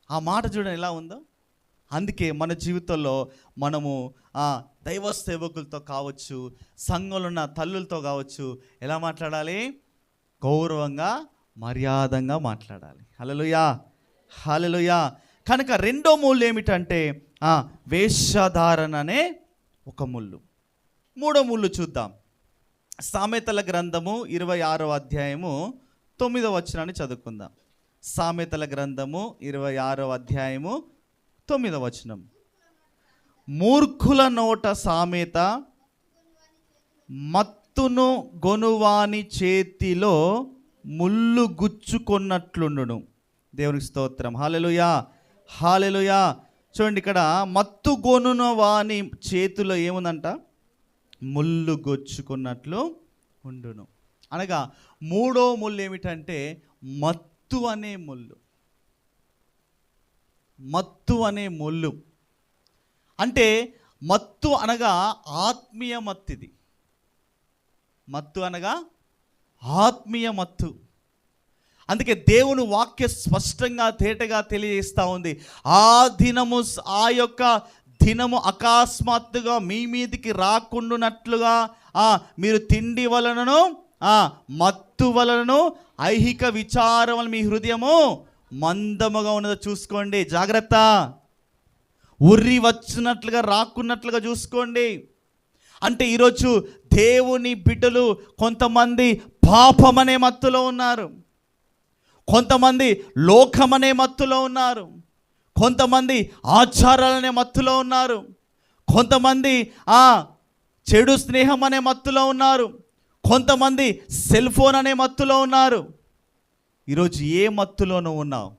ఆ మాట చూడండి ఎలా ఉందో. అందుకే మన జీవితంలో మనము దైవ సేవకులతో కావచ్చు, సంఘంలో ఉన్న తల్లులతో కావచ్చు, ఎలా మాట్లాడాలి? గౌరవంగా, మర్యాదంగా మాట్లాడాలి. హల్లెలూయా, హల్లెలూయా. కనుక రెండో ముళ్ళు ఏమిటంటే వేషధారణ అనే ఒక ముళ్ళు. మూడో ముళ్ళు చూద్దాం. సామెతల గ్రంథము 26వ అధ్యాయము 9వ వచనాన్ని చదువుకుందాం. సామెతల గ్రంథము 26వ అధ్యాయము 9వ వచనం. మూర్ఖుల నోట సామెత, మత్తును గొనువాని చేతిలో ముళ్ళు గుచ్చుకొన్నట్లుండును. దేవునికి స్తోత్రం. హల్లెలూయా, హల్లెలూయా. చూడండి, ఇక్కడ మత్తు గొనున వాని చేతిలో ఏముందంట? ముళ్ళు గుచ్చుకున్నట్లు ఉండును. అనగా మూడో ముళ్ళు ఏమిటంటే మత్తు అనే ముళ్ళు. మత్తు అనే ముళ్ళు అంటే, మత్తు అనగా ఆత్మీయ మత్తిది. మత్తు అనగా ఆత్మీయ మత్తు. అందుకే దేవుని వాక్య స్పష్టంగా తేటగా తెలియజేస్తూ ఉంది, ఆ యొక్క దినము అకస్మాత్తుగా మీ మీదికి రాకుండానట్లుగా మీరు తిండి వలనను మత్తు వలనను ఐహిక విచారం వలన మీ హృదయము మందముగా ఉన్నదో చూసుకోండి. జాగ్రత్త. ఉర్రి వచ్చినట్లుగా రాకున్నట్లుగా చూసుకోండి. అంటే ఈరోజు దేవుని బిడ్డలు కొంతమంది పాపమనే మత్తులో ఉన్నారు, కొంతమంది లోకమనే మత్తులో ఉన్నారు, కొంతమంది ఆచారాలనే మత్తులో ఉన్నారు, కొంతమంది చెడు స్నేహం అనే మత్తులో ఉన్నారు, కొంతమంది సెల్ ఫోన్ అనే మత్తులో ఉన్నారు. ఈరోజు ఏ మత్తులోనూ ఉన్నావు?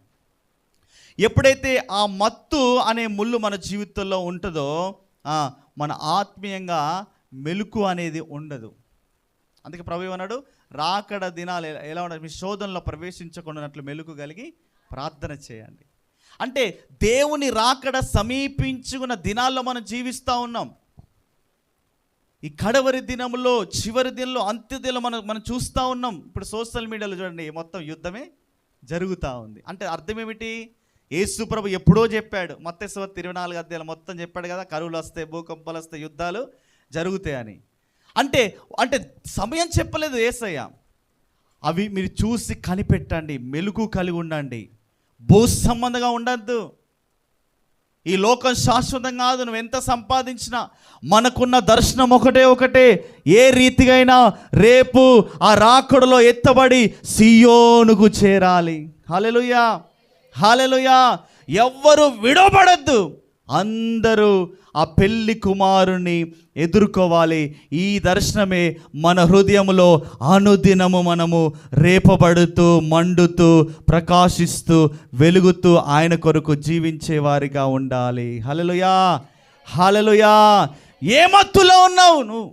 ఎప్పుడైతే ఆ మత్తు అనే ముళ్ళు మన జీవితంలో ఉంటుందో మన ఆత్మీయంగా మెలుకు అనేది ఉండదు. అందుకే ప్రభువు అన్నాడు, రాకడ దినాలు ఎలా ఉండదు, మీ శోధనలో ప్రవేశించకుండానట్లు మెలుకు కలిగి ప్రార్థన చేయండి. అంటే దేవుని రాకడ సమీపించుకున్న దినాల్లో మనం జీవిస్తూ ఉన్నాం. ఈ కడవరి దినంలో, చివరి దినంలో, అంత్య దినంలో మనం చూస్తూ ఉన్నాం. ఇప్పుడు సోషల్ మీడియాలో చూడండి, మొత్తం యుద్ధమే జరుగుతూ ఉంది. అంటే అర్థం ఏమిటి? యేసు ప్రభు ఎప్పుడో చెప్పాడు, మత్తయి సువార్త 24 అధ్యాయాలు మొత్తం చెప్పాడు కదా, కరువులు వస్తాయి, భూకంపాలు వస్తాయి, యుద్ధాలు జరుగుతాయని. అంటే సమయం చెప్పలేదు యేసయ్య. అవి మీరు చూసి కనిపెట్టండి, మెలుకు కలిగి ఉండండి, భూ సంబంధంగా ఉండద్దు. ఈ లోకం శాశ్వతం కాదు. నువ్వు ఎంత సంపాదించినా మనకున్న దర్శనం ఒకటే, ఏ రీతిగా అయినా రేపు ఆ రాకడలో ఎత్తబడి సియోనుకు చేరాలి. హల్లెలూయా, హల్లెలూయా. ఎవ్వరు విడవబడద్దు, అందరూ ఆ పెళ్లి కుమారుని ఎదుర్కోవాలి. ఈ దర్శనమే మన హృదయంలో అనుదినము మనము రేపబడుతూ, మండుతూ, ప్రకాశిస్తూ, వెలుగుతూ ఆయన కొరకు జీవించే వారిగా ఉండాలి. హల్లెలూయా, హల్లెలూయా. ఏ మత్తులో ఉన్నావు నువ్వు?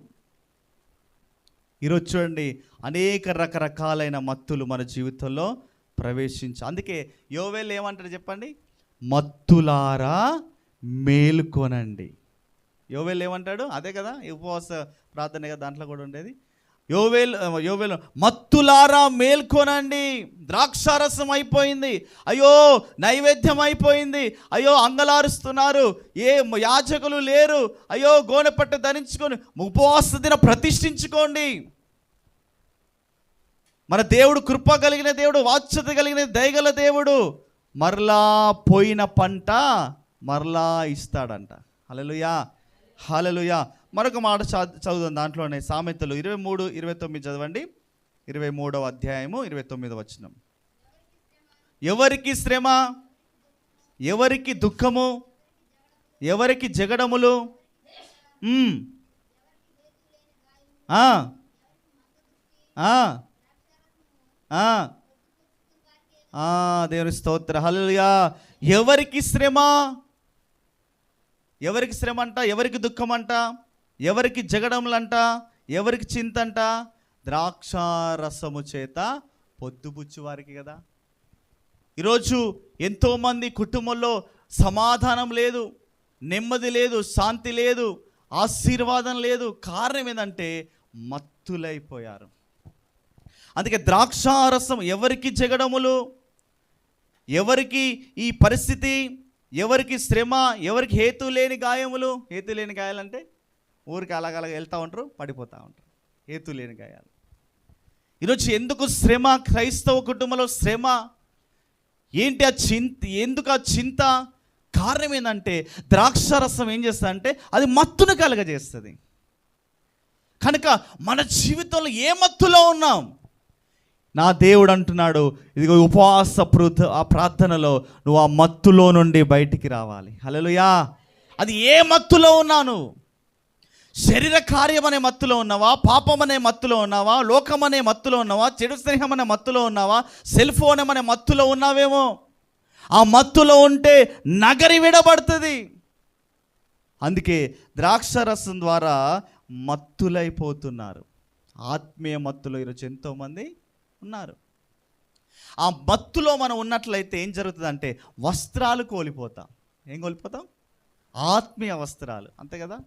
ఈరోజు చూడండి, అనేక రకరకాలైన మత్తులు మన జీవితంలో అందుకే యోవేలు ఏమంటాడు చెప్పండి? మత్తులారా మేలుకొనండి. యోవేలు ఏమంటాడు? అదే కదా ఉపవాస ప్రార్థన కదా, దాంట్లో కూడా ఉండేది. యోవేలు మత్తులారా మేల్కొనండి, ద్రాక్షారసం అయిపోయింది, అయ్యో నైవేద్యం అయిపోయింది, అయ్యో అంగలారుస్తున్నారు, ఏ యాజకులు లేరు, అయ్యో గోనెపట్ట ధరించుకొని ఉపవాస దిన ప్రతిష్ఠించుకోండి. మన దేవుడు కృప కలిగిన దేవుడు, వాత్సల్యత కలిగిన దయగల దేవుడు. మరలా పోయిన పంట మరలా ఇస్తాడంట. హల్లెలూయా, హల్లెలూయా. మరొక మాట చదువుదాం, దాంట్లోనే సామెతలు 23:29 చదవండి. 23వ అధ్యాయము 29వ వచనం. ఎవరికి శ్రమ, ఎవరికి దుఃఖము, ఎవరికి జగడములు, దేవుని స్తోత్ర, హల్లెలూయా. ఎవరికి శ్రమ, ఎవరికి శ్రమ అంట, ఎవరికి దుఃఖం అంట, ఎవరికి జగడములంట, ఎవరికి చింతంట? ద్రాక్షారసము చేత పొద్దుపుచ్చు వారికి కదా. ఈరోజు ఎంతోమంది కుటుంబంలో సమాధానం లేదు, నెమ్మది లేదు, శాంతి లేదు, ఆశీర్వాదం లేదు. కారణం ఏంటంటే మత్తులైపోయారు. అందుకే ద్రాక్షారసం, ఎవరికి జగడములు, ఎవరికి ఈ పరిస్థితి, ఎవరికి శ్రమ, ఎవరికి హేతు లేని గాయములు. హేతు లేని గాయాలంటే ఊరికి అలాగలాగా వెళ్తూ ఉంటారు, పడిపోతూ ఉంటారు. హేతు లేని గాయాలు. ఈరోజు ఎందుకు శ్రమ? క్రైస్తవ కుటుంబంలో శ్రమ ఏంటి? ఎందుకు ఆ చింత? కారణం ఏంటంటే ద్రాక్షారసం ఏం చేస్తుంది అంటే అది మత్తును కలగజేస్తుంది. కనుక మన జీవితంలో ఏ మత్తులో ఉన్నాం? నా దేవుడు అంటున్నాడు, ఇదిగో ఉపవాస ప్రార్థనలో నువ్వు ఆ మత్తులో నుండి బయటికి రావాలి. హల్లెలూయా. అది ఏ మత్తులో ఉన్నాను? శరీర కార్యం అనే మత్తులో ఉన్నావా? పాపం అనే మత్తులో ఉన్నావా? లోకం అనే మత్తులో ఉన్నావా? చెడు స్నేహం అనే మత్తులో ఉన్నావా? సెల్ ఫోన్ అనే మత్తులో ఉన్నావేమో. ఆ మత్తులో ఉంటే నగరి విడబడుతుంది. అందుకే ద్రాక్షరసం ద్వారా మత్తులైపోతున్నారు. ఆత్మీయ మత్తులో ఈరోజు ఎంతోమంది ఉన్నారు. ఆ మత్తులో మనం ఉన్నట్లయితే ఏం జరుగుతుందంటే వస్త్రాలు కోల్పోతాం. ఏం కోల్పోతాం? ఆత్మీయ వస్త్రాలు. అంతే కదా.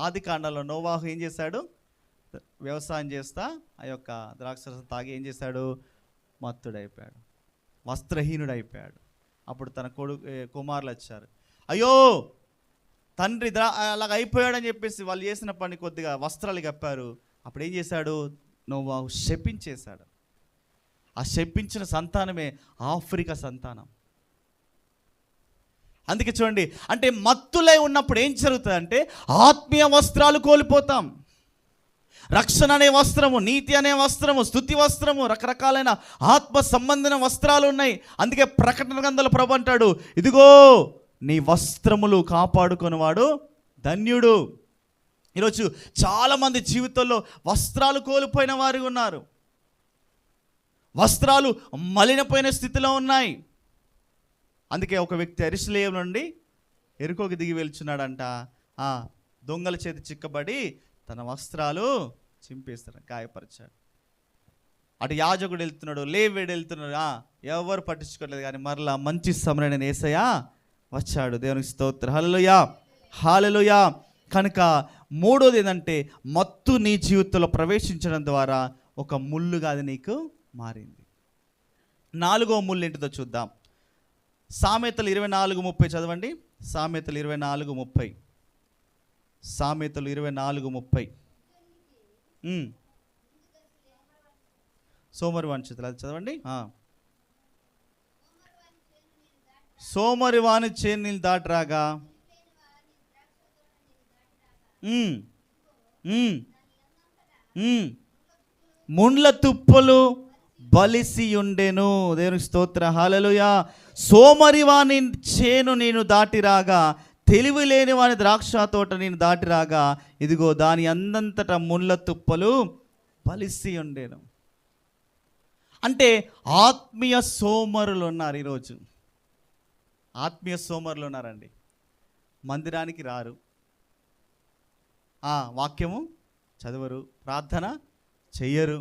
ఆది కాండంలో నోవాహు ఏం చేశాడు? వ్యవసాయం చేస్తా ఆ యొక్క ద్రాక్షరసం తాగి ఏం చేశాడు? మత్తుడైపోయాడు, వస్త్రహీనుడైపోయాడు. అప్పుడు తన కుమారులు వచ్చారు, అయ్యో తండ్రి అలాగ అయిపోయాడని చెప్పేసి వాళ్ళు చేసిన పని కొద్దిగా వస్త్రాలు కప్పారు. అప్పుడు ఏం చేశాడు? నోవాహు శపించేశాడు. ఆ శపించిన సంతానమే ఆఫ్రికా సంతానం. అందుకే చూడండి, అంటే మత్తులై ఉన్నప్పుడు ఏం జరుగుతుందంటే ఆత్మీయ వస్త్రాలు కోల్పోతాం. రక్షణ అనే వస్త్రము, నీతి అనే వస్త్రము, స్తుతి వస్త్రము, రకరకాలైన ఆత్మ సంబంధమైన వస్త్రాలు ఉన్నాయి. అందుకే ప్రకటన గ్రంథంలో ప్రభు అంటాడు, ఇదిగో నీ వస్త్రములు కాపాడుకునేవాడు ధన్యుడు. ఈరోజు చాలామంది జీవితంలో వస్త్రాలు కోల్పోయిన వారు ఉన్నారు. వస్త్రాలు మలినపోయిన స్థితిలో ఉన్నాయి. అందుకే ఒక వ్యక్తి యెరూషలేము నుండి యెరికోకి దిగి వెళ్తున్నాడంట. దొంగల చేతి చిక్కబడి తన వస్త్రాలు చింపేస్తాడు, గాయపరిచాడు. అటు యాజకుడు వెళ్తున్నాడు, లేవీయుడు వెళ్తున్నాడు, ఎవరు పట్టించుకోలేదు. కానీ మరలా మంచి సమరణ యేసయ్య వచ్చాడు. దేవునికి స్తోత్రం, హల్లెలూయా, హల్లెలూయా. కనుక మూడోది ఏంటంటే మత్తు నీ జీవితంలో ప్రవేశించడం ద్వారా ఒక ముళ్ళుగా అది నీకు మారింది. నాలుగో ముళ్ళు ఏంటిదో చూద్దాం. సామెతలు 24:30 చదవండి. సామెతలు 24:30. సామెతలు 24:30. సోమరి వాంఛితులు అది చదవండి. సోమరి వాని చేను నీళ్ళు దాటరాగా ముండ్ల తుప్పలు బలిసి ఉండెను. దేవునికి స్తోత్రం, హల్లెలూయా. సోమరి వాని చేను నేను దాటిరాగా, తెలివి లేని వాని ద్రాక్ష తోట నేను దాటిరాగా, ఇదిగో దాని అందంతటా ముళ్ళ తుప్పలు బలిసి ఉండేను. అంటే ఆత్మీయ సోమరులు ఉన్నారు ఈరోజు. ఆత్మీయ సోమరులు ఉన్నారండి. మందిరానికి రారు, వాక్యము చదవరు, ప్రార్థన చెయ్యరు.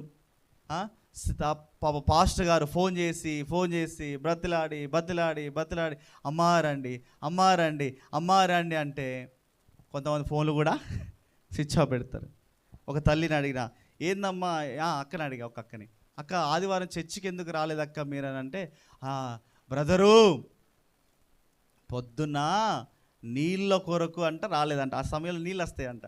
పాప పాస్టర్ గారు ఫోన్ చేసి బతిలాడి అమ్మారండి అంటే కొంతమంది ఫోన్లు కూడా స్విచ్ ఆఫ్ పెడతారు. ఒక తల్లిని అడిగినా, ఏందమ్మా? అక్కని అడిగా, ఒక అక్కని, అక్క ఆదివారం చర్చికి ఎందుకు రాలేదక్క మీరు అని అంటే, బ్రదరు పొద్దున్న నీళ్ళ కొరకు అంట రాలేదంట. ఆ సమయంలో నీళ్ళు వస్తాయంట.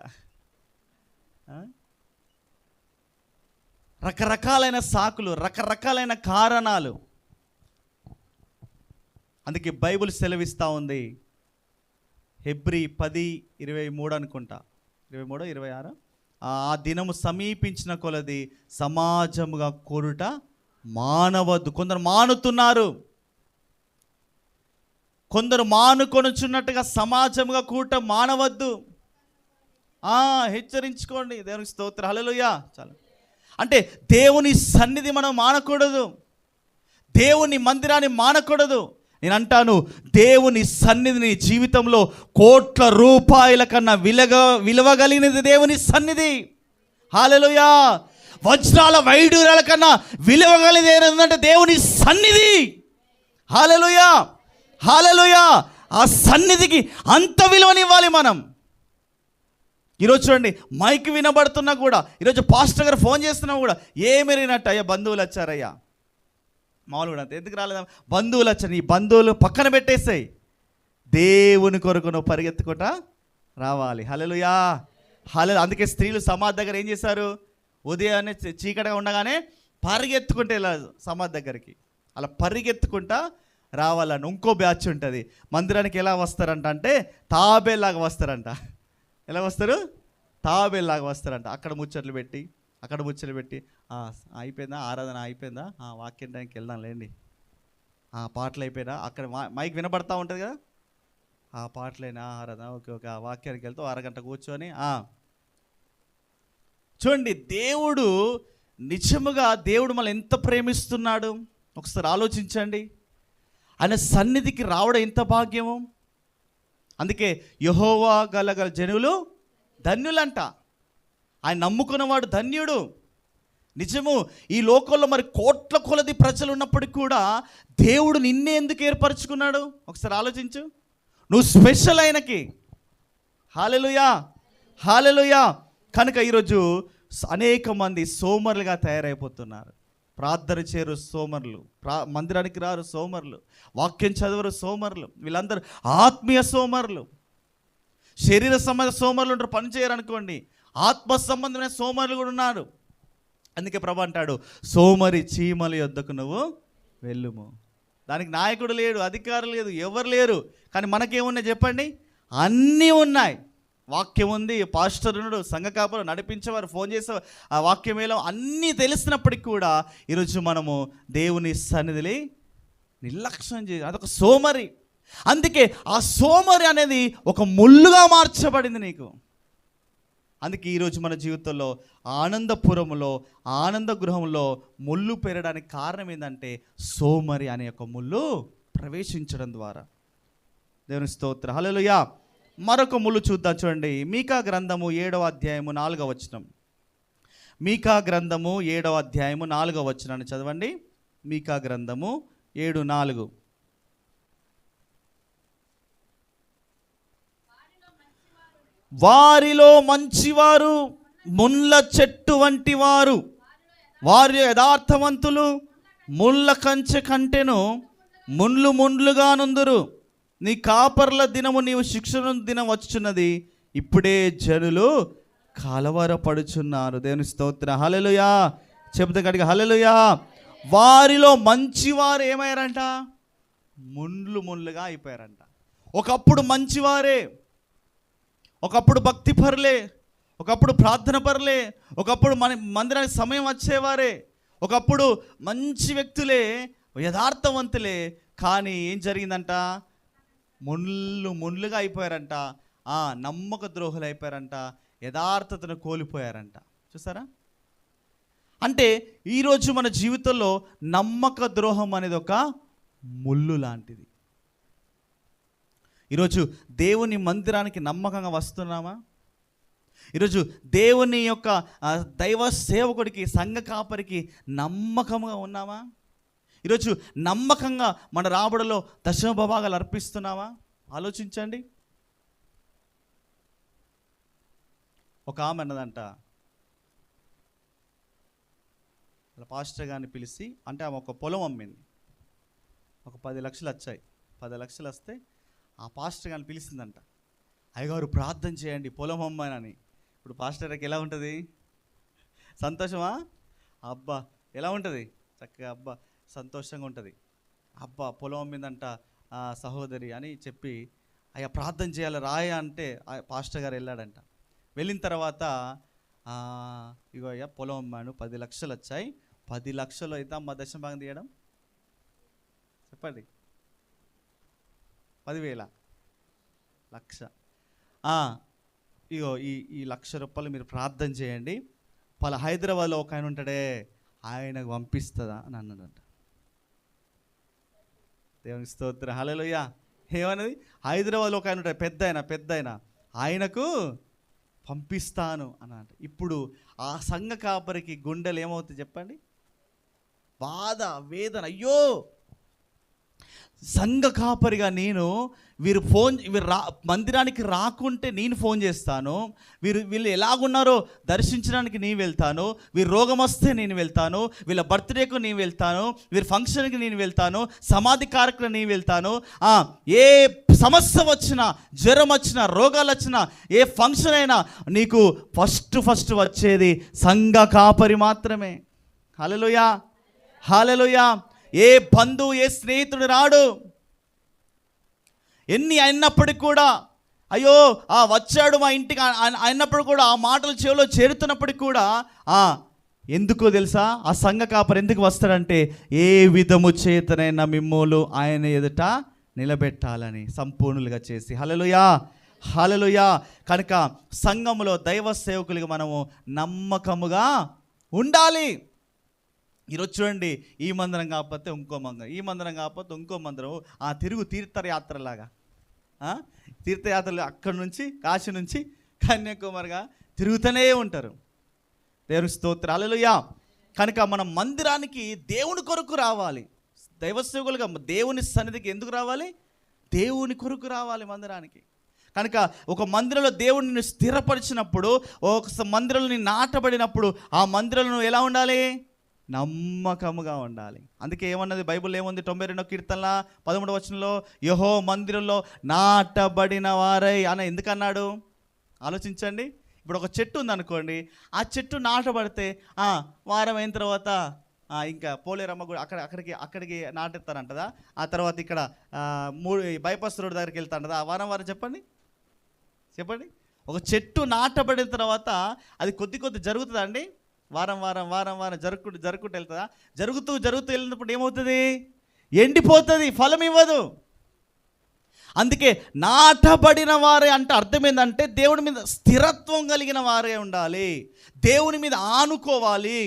రకరకాలైన సాకులు, రకరకాలైన కారణాలు. అందుకే బైబిల్ సెలవిస్తూ ఉంది. హెబ్రీ 10:23 అనుకుంటా, 23, 26. ఆ దినము సమీపించిన కొలది సమాజముగా కూడుట మానవద్దు. కొందరు మానుతున్నారు, కొందరు మానుకొనుచున్నట్టుగా సమాజముగా కూడట మానవద్దు. హెచ్చరించుకోండి. దేవునికి స్తోత్రం, హల్లెలూయా. చాలు. అంటే దేవుని సన్నిధి మనం మానకూడదు, దేవుని మందిరాన్ని మానకూడదు. నేను అంటాను, దేవుని సన్నిధిని జీవితంలో కోట్ల రూపాయల కన్నా విలువగలిగినది దేవుని సన్నిధి. హల్లెలూయా. వజ్రాల వైడూర్యాల కన్నా విలువగలిగినది ఏంటంటే దేవుని సన్నిధి. హల్లెలూయా, హల్లెలూయా. ఆ సన్నిధికి అంత విలువనివ్వాలి మనం. ఈరోజు చూడండి, మైక్ వినబడుతున్నా కూడా, ఈరోజు పాస్టర్ గారు ఫోన్ చేస్తున్నా కూడా ఏమెరిగినట్టు, అయ్యా బంధువులు వచ్చారయ్యా. మామూలు కూడా ఎందుకు రాలేదా? బంధువులు వచ్చారు. ఈ బంధువులు పక్కన పెట్టేసాయి, దేవుని కొరకు నువ్వు పరిగెత్తుకుంటా రావాలి. హల్లెలూయా, హల్లెలూయా. అందుకే స్త్రీలు సమాధి దగ్గర ఏం చేశారు? ఉదయాన్నే చీకటిగా ఉండగానే పరిగెత్తుకుంటే వెళ్ళారు సమాధి దగ్గరికి. అలా పరిగెత్తుకుంటా రావాలని. ఇంకో బ్యాచ్ ఉంటుంది, మందిరానికి ఎలా వస్తారంట అంటే తాబేలాగా వస్తారంట. ఎలా వస్తారు? తాబేలాగా వస్తారంట. అక్కడ ముచ్చట్లు పెట్టి అయిపోయిందా ఆరాధన, అయిపోయిందా వాక్యం టైంకి వెళ్దాం లేండి, పాటలు అయిపోయినా, అక్కడ మైక్ వినబడతా ఉంటుంది కదా, పాటలైనా ఆరాధన, ఓకే వాక్యానికి వెళ్తాం, అరగంట కూర్చొని. చూడండి, దేవుడు మనల్ని ఎంత ప్రేమిస్తున్నాడు ఒకసారి ఆలోచించండి. ఆయన సన్నిధికి రావడం ఎంత భాగ్యము. అందుకే యెహోవా గలగల జనులు ధన్యులంట. ఆయన నమ్ముకున్నవాడు ధన్యుడు. నిజము. ఈ లోకంలో మరి కోట్ల కొలది ప్రజలు ఉన్నప్పటికీ కూడా దేవుడు నిన్నే ఎందుకు ఏర్పరచుకున్నాడు ఒకసారి ఆలోచించు. నువ్వు స్పెషల్ ఆయనకి. హల్లెలూయా, హల్లెలూయా. కనుక ఈరోజు అనేక మంది సోమరులుగా తయారైపోతున్నారు. ప్రార్థన చేయరు సోమరులు, మందిరానికి రారు సోమరులు, వాక్యం చదవరు సోమరులు. వీళ్ళందరూ ఆత్మీయ సోమరులు. శరీర సంబంధ సోమరులు ఉంటారు, పని చేయరు అనుకోండి. ఆత్మ సంబంధమైన సోమరులు కూడా ఉన్నారు. అందుకే ప్రభు అంటాడు, సోమరి చీమల యొద్దకు నువ్వు వెళ్ళుము. దానికి నాయకుడు లేడు, అధికారం లేదు, ఎవరు లేరు. కానీ మనకేమున్నాయి చెప్పండి? అన్నీ ఉన్నాయి. వాక్యం ఉంది, పాస్టర్ ఉన్నాడు, సంఘ కాపరు నడిపించేవారు, ఫోన్ చేసేవారు, ఆ వాక్యం ఏలో అన్నీ తెలిసినప్పటికీ కూడా ఈరోజు మనము దేవుని సన్నిధిని నిర్లక్ష్యం చేయాలి. అదొక సోమరి. అందుకే ఆ సోమరి అనేది ఒక ముళ్ళుగా మార్చబడింది నీకు. అందుకే ఈరోజు మన జీవితంలో ఆనందపురంలో, ఆనంద గృహంలో ముళ్ళు పెరగడానికి కారణం ఏంటంటే సోమరి అనే ఒక ముళ్ళు ప్రవేశించడం ద్వారా. దేవుని స్తోత్రం, హల్లెలూయా. మరొక ముళ్ళు చూద్దాం, చూడండి. మీకా గ్రంథము 7వ అధ్యాయము 4వ వచనం. మీకా గ్రంథము 7వ అధ్యాయము 4వ వచనాన్ని చదవండి. మీకా గ్రంథము 7:4. వారిలో మంచివారు ముళ్ళ చెట్టు వంటి వారు, వారి యథార్థవంతులు ముళ్ళ కంచె కంటెను ముండ్లు ముండ్లుగా నుందురు. నీ కాపర్ల దినము, నీవు శిక్షణ దినం వచ్చున్నది, ఇప్పుడే జనులు కలవరపడుచున్నారు. దేవుని స్తోత్రం, హల్లెలూయా. చెబుతా గట్టిగా హల్లెలూయా. వారిలో మంచివారు ఏమయ్యారంట? ముండ్లు ముండ్లుగా అయిపోయారంట. ఒకప్పుడు మంచివారే, ఒకప్పుడు భక్తి పరులే, ఒకప్పుడు ప్రార్థన పరులే, ఒకప్పుడు మందిరానికి సమయం వచ్చేవారే, ఒకప్పుడు మంచి వ్యక్తులే, యథార్థవంతులే. కానీ ఏం జరిగిందంట? ముండ్లుగా అయిపోయారంట. నమ్మక ద్రోహులు అయిపోయారంట, యథార్థతను కోల్పోయారంట. చూసారా? అంటే ఈరోజు మన జీవితంలో నమ్మక ద్రోహం అనేది ఒక ముళ్ళు లాంటిది. ఈరోజు దేవుని మందిరానికి నమ్మకంగా వస్తున్నామా? ఈరోజు దేవుని యొక్క దైవ సేవకుడికి, సంఘ కాపరికి నమ్మకంగా ఉన్నామా? ఈరోజు నమ్మకంగా మన రాబడిలో దశమ భాగాలు అర్పిస్తున్నామా? ఆలోచించండి. ఒక ఆమె అన్నదంట, పాస్టర్ గారిని పిలిచి, అంటే ఆమె ఒక పొలం అమ్మింది, ఒక 10 లక్షలు వచ్చాయి. 10 లక్షలు వస్తే ఆ పాస్టర్ గారిని పిలిచిందంట, అయ్యగారు ప్రార్థన చేయండి పొలం అమ్మానని. ఇప్పుడు పాస్టర్కి ఎలా ఉంటుంది? సంతోషమా? అబ్బా ఎలా ఉంటుంది? చక్కగా అబ్బా సంతోషంగా ఉంటుంది. అబ్బా పొలం అమ్మిందంట సహోదరి అని చెప్పి, అయ్యా ప్రార్థన చేయాలి రాయ అంటే పాస్టర్ గారు వెళ్ళాడంట. వెళ్ళిన తర్వాత ఇగో అయ్యా పొలం అమ్మాను, 10 లక్షలు వచ్చాయి. 10 లక్షలు అయితే అమ్మ దశమ భాగం తీయడం చెప్పండి. 10,000 లక్ష. ఇగో ఈ ₹1,00,000 మీరు ప్రార్థన చేయండి, హైదరాబాద్లో ఒక ఆయన ఉంటాడే, ఆయనకు పంపిస్తుందా అని అన్నాడంట. దేవునికి స్తోత్రం, హల్లెలూయా. ఏమన్నది? హైదరాబాద్లో ఒక ఆయన ఉంటాడు, పెద్ద ఆయన, ఆయనకు పంపిస్తాను అన్నమాట. ఇప్పుడు ఆ సంఘ కాపరికి గుండెలు ఏమవుతుంది చెప్పండి? బాధ, వేదన. అయ్యో సంఘ కాపరిగా నేను, వీరు మందిరానికి రాకుంటే నేను ఫోన్ చేస్తాను, వీళ్ళు ఎలాగున్నారో దర్శించడానికి నేను వెళ్తాను, వీరు రోగం వస్తే నేను వెళ్తాను, వీళ్ళ బర్త్డేకు నేను వెళ్తాను, వీరి ఫంక్షన్కి నేను వెళ్తాను, సమాధి కార్యక్రమం నేను వెళ్తాను. ఏ సమస్య వచ్చినా, జ్వరం వచ్చినా, రోగాలు వచ్చినా, ఏ ఫంక్షన్ అయినా నీకు ఫస్ట్ వచ్చేది సంఘ కాపరి మాత్రమే. హల్లెలూయా, హల్లెలూయా. ఏ బంధువు, ఏ స్నేహితుడు రాడు. ఎన్ని అయినప్పటికీ కూడా, అయ్యో వచ్చాడు మా ఇంటికి అయినప్పుడు కూడా, ఆ మాటలు చెవిలో చేరుతున్నప్పటికి కూడా ఎందుకో తెలుసా? ఆ సంఘ కాపరి ఎందుకు వస్తాడంటే, ఏ విధము చేతనైనా మిమ్మల్ని ఆయన ఎదుట నిలబెట్టాలని, సంపూర్ణులుగా చేసి. హల్లెలూయా, హల్లెలూయా. కనుక సంఘములో దైవ సేవకులుగా మనము నమ్మకముగా ఉండాలి. ఈరోజు చూడండి, ఈ మందిరం కాకపోతే ఇంకో మందిరం, ఈ మందిరం కాకపోతే ఇంకో మందిరం, తీర్థయాత్రలాగా తీర్థయాత్రలు అక్కడి నుంచి, కాశీ నుంచి కన్యాకుమారిగా తిరుగుతూనే ఉంటారు. దేవుని స్తోత్రం, హల్లెలూయా. కనుక మనం మందిరానికి దేవుని కొరకు రావాలి. దైవ సేవకులుగా దేవుని సన్నిధికి ఎందుకు రావాలి? దేవుని కొరకు రావాలి మందిరానికి. కనుక ఒక మందిరంలో దేవుడిని స్థిరపరిచినప్పుడు, ఒక మందిరంలో నాటబడినప్పుడు, ఆ మందిరంలో ఎలా ఉండాలి? నమ్మకముగా ఉండాలి. అందుకే ఏమన్నది బైబిల్ ఏముంది? 92వ కీర్తనల 13వ వచనంలో యెహోవా మందిరంలో నాటబడిన వారై అని ఎందుకన్నాడు? ఆలోచించండి. ఇప్పుడు ఒక చెట్టు ఉందనుకోండి, ఆ చెట్టు నాటబడితే వారం అయిన తర్వాత ఇంకా పోలేరమ్మ కూడా అక్కడికి నాటెత్తారంటదా? ఆ తర్వాత ఇక్కడ బైపాస్ రోడ్ దగ్గరికి వెళ్తాంటదా? వారం చెప్పండి. ఒక చెట్టు నాటబడిన తర్వాత అది కొద్ది జరుగుతుందా అండి? వారం జరుపుకుంటూ వెళ్తుందా? జరుగుతూ వెళ్ళినప్పుడు ఏమవుతుంది? ఎండిపోతుంది, ఫలం ఇవ్వదు. అందుకే నాటబడిన వారే అంటే అర్థం ఏంటంటే దేవుని మీద స్థిరత్వం కలిగిన వారే ఉండాలి, దేవుని మీద ఆనుకోవాలి,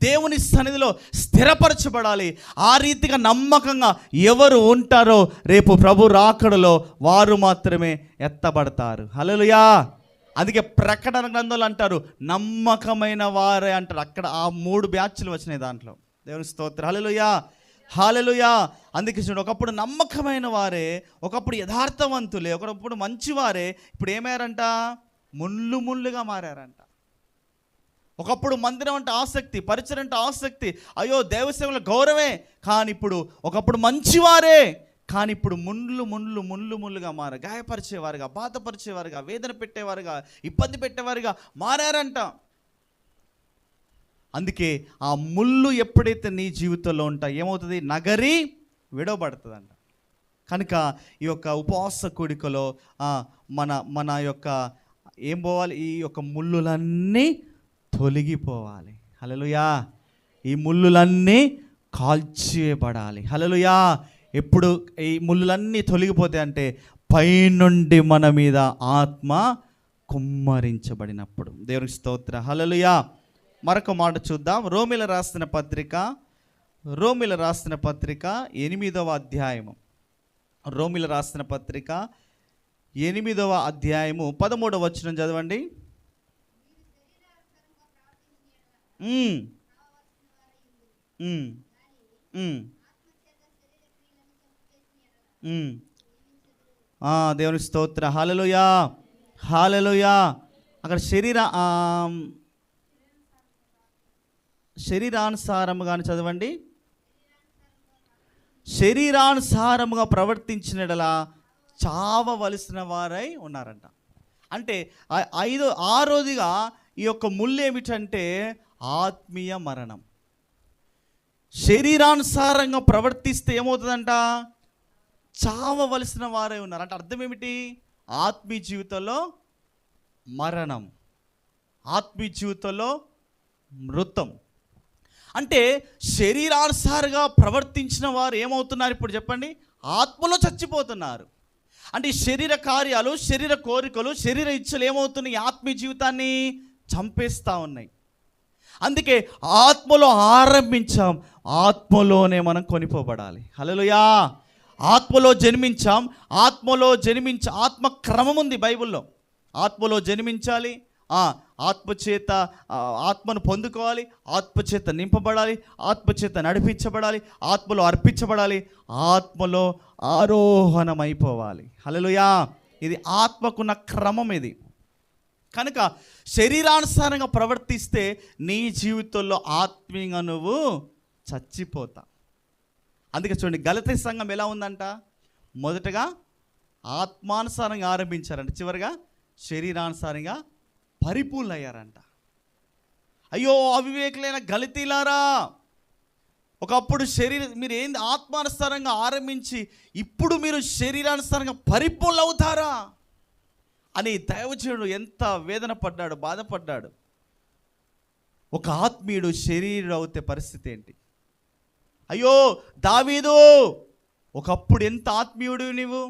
దేవుని సన్నిధిలో స్థిరపరచబడాలి. ఆ రీతిగా నమ్మకంగా ఎవరు ఉంటారో రేపు ప్రభు రాకడలో వారు మాత్రమే ఎత్తబడతారు. హల్లెలూయా. అందుకే ప్రకటన గ్రంథంలో అంటారు నమ్మకమైన వారే అంటారు. అక్కడ ఆ 3 బ్యాచ్లు వచ్చినాయి దాంట్లో. దేవుని స్తోత్రం. హల్లెలూయా. అందుకే చూడండి, ఒకప్పుడు నమ్మకమైన వారే, ఒకప్పుడు యథార్థవంతులే, ఒకప్పుడు మంచివారే, ఇప్పుడు ఏమారంట? ముళ్ళుగా మారారంట. ఒకప్పుడు మందిరం అంటే ఆసక్తి, పరిచయం అంటే ఆసక్తి, అయ్యో దైవసేవల గౌరవమే, కానీ ఇప్పుడు ఒకప్పుడు మంచివారే, కానీ ఇప్పుడు ముళ్ళుగా మారారు. గాయపరిచేవారుగా, బాధపరిచేవారుగా, వేదన పెట్టేవారుగా, ఇబ్బంది పెట్టేవారుగా మారారంట. అందుకే ఆ ముళ్ళు ఎప్పుడైతే నీ జీవితంలో ఉంటాయి ఏమవుతుంది? నగరి విడవబడుతుందంట. కనుక ఈ యొక్క ఉపవాస కూడికలో మన యొక్క ఏం పోవాలి? ఈ యొక్క ముళ్ళులన్నీ తొలగిపోవాలి. హల్లెలూయా. ఈ ముళ్ళులన్నీ కాల్చివేయబడాలి. హల్లెలూయా. ఎప్పుడు ఈ ముళ్ళులన్నీ తొలగిపోతాయి అంటే పైనుండి మన మీద ఆత్మ కుమ్మరించబడినప్పుడు. దేవునికి స్తోత్రం. హల్లెలూయా. మరొక మాట చూద్దాం. రోమీల రాసిన పత్రిక 8వ అధ్యాయము. రోమీల రాసిన పత్రిక 8వ అధ్యాయము 13వ వచనం చదవండి. దేవుని స్తోత్ర. హల్లెలూయా. అక్కడ శరీరానుసారముగా చదవండి. శరీరానుసారముగా ప్రవర్తించినలా చావవలసిన వారై ఉన్నారంట. అంటే ఆరోదిగా ఈ యొక్క ముళ్ళు ఏమిటంటే ఆత్మీయ మరణం. శరీరానుసారంగా ప్రవర్తిస్తే ఏమవుతుందంట? చావవలసిన వారై ఉన్నారు. అంటే అర్థం ఏమిటి? ఆత్మీయ జీవితంలో మరణం, ఆత్మీయ జీవితంలో మృతం. అంటే శరీరానుసారంగా ప్రవర్తించిన వారు ఏమవుతున్నారు? ఇప్పుడు చెప్పండి, ఆత్మలో చచ్చిపోతున్నారు. అంటే శరీర కార్యాలు, శరీర కోరికలు, శరీర ఇచ్చలు ఏమవుతున్నాయి? ఆత్మీయ జీవితాన్ని చంపేస్తూ ఉన్నాయి. అందుకే ఆత్మలో ఆరంభించాం, ఆత్మలోనే మనం కొనిపోబడాలి. హల్లెలూయా. ఆత్మలో జన్మించాం, ఆత్మ క్రమం ఉంది బైబిల్లో. ఆత్మలో జన్మించాలి, ఆత్మచేత ఆత్మను పొందుకోవాలి, ఆత్మచేత నింపబడాలి, ఆత్మచేత నడిపించబడాలి, ఆత్మలో అర్పించబడాలి, ఆత్మలో ఆరోహణమైపోవాలి. హల్లెలూయా. ఇది ఆత్మకున్న క్రమం ఇది. కనుక శరీరానుసారంగా ప్రవర్తిస్తే నీ జీవితంలో ఆత్మీయంగా నువ్వు చచ్చిపోతా. అందుకే చూడండి, గలతీ సంఘం ఎలా ఉందంట? మొదటగా ఆత్మానుసారంగా ఆరంభించారంట, చివరిగా శరీరానుసారంగా పరిపూర్ణయ్యారంట. అయ్యో అవివేకులైన గలతీలారా, ఒకప్పుడు మీరు ఏంది ఆత్మానుసారంగా ఆరంభించి ఇప్పుడు మీరు శరీరానుసారంగా పరిపూర్ణ అవుతారా అని దైవజనుడు ఎంత వేదన పడ్డాడు, బాధపడ్డాడు. ఒక ఆత్మీయుడు శరీరుడు అవుతే పరిస్థితి ఏంటి? అయ్యో దావీదు, ఒకప్పుడు ఎంత ఆత్మీయుడు నీవు,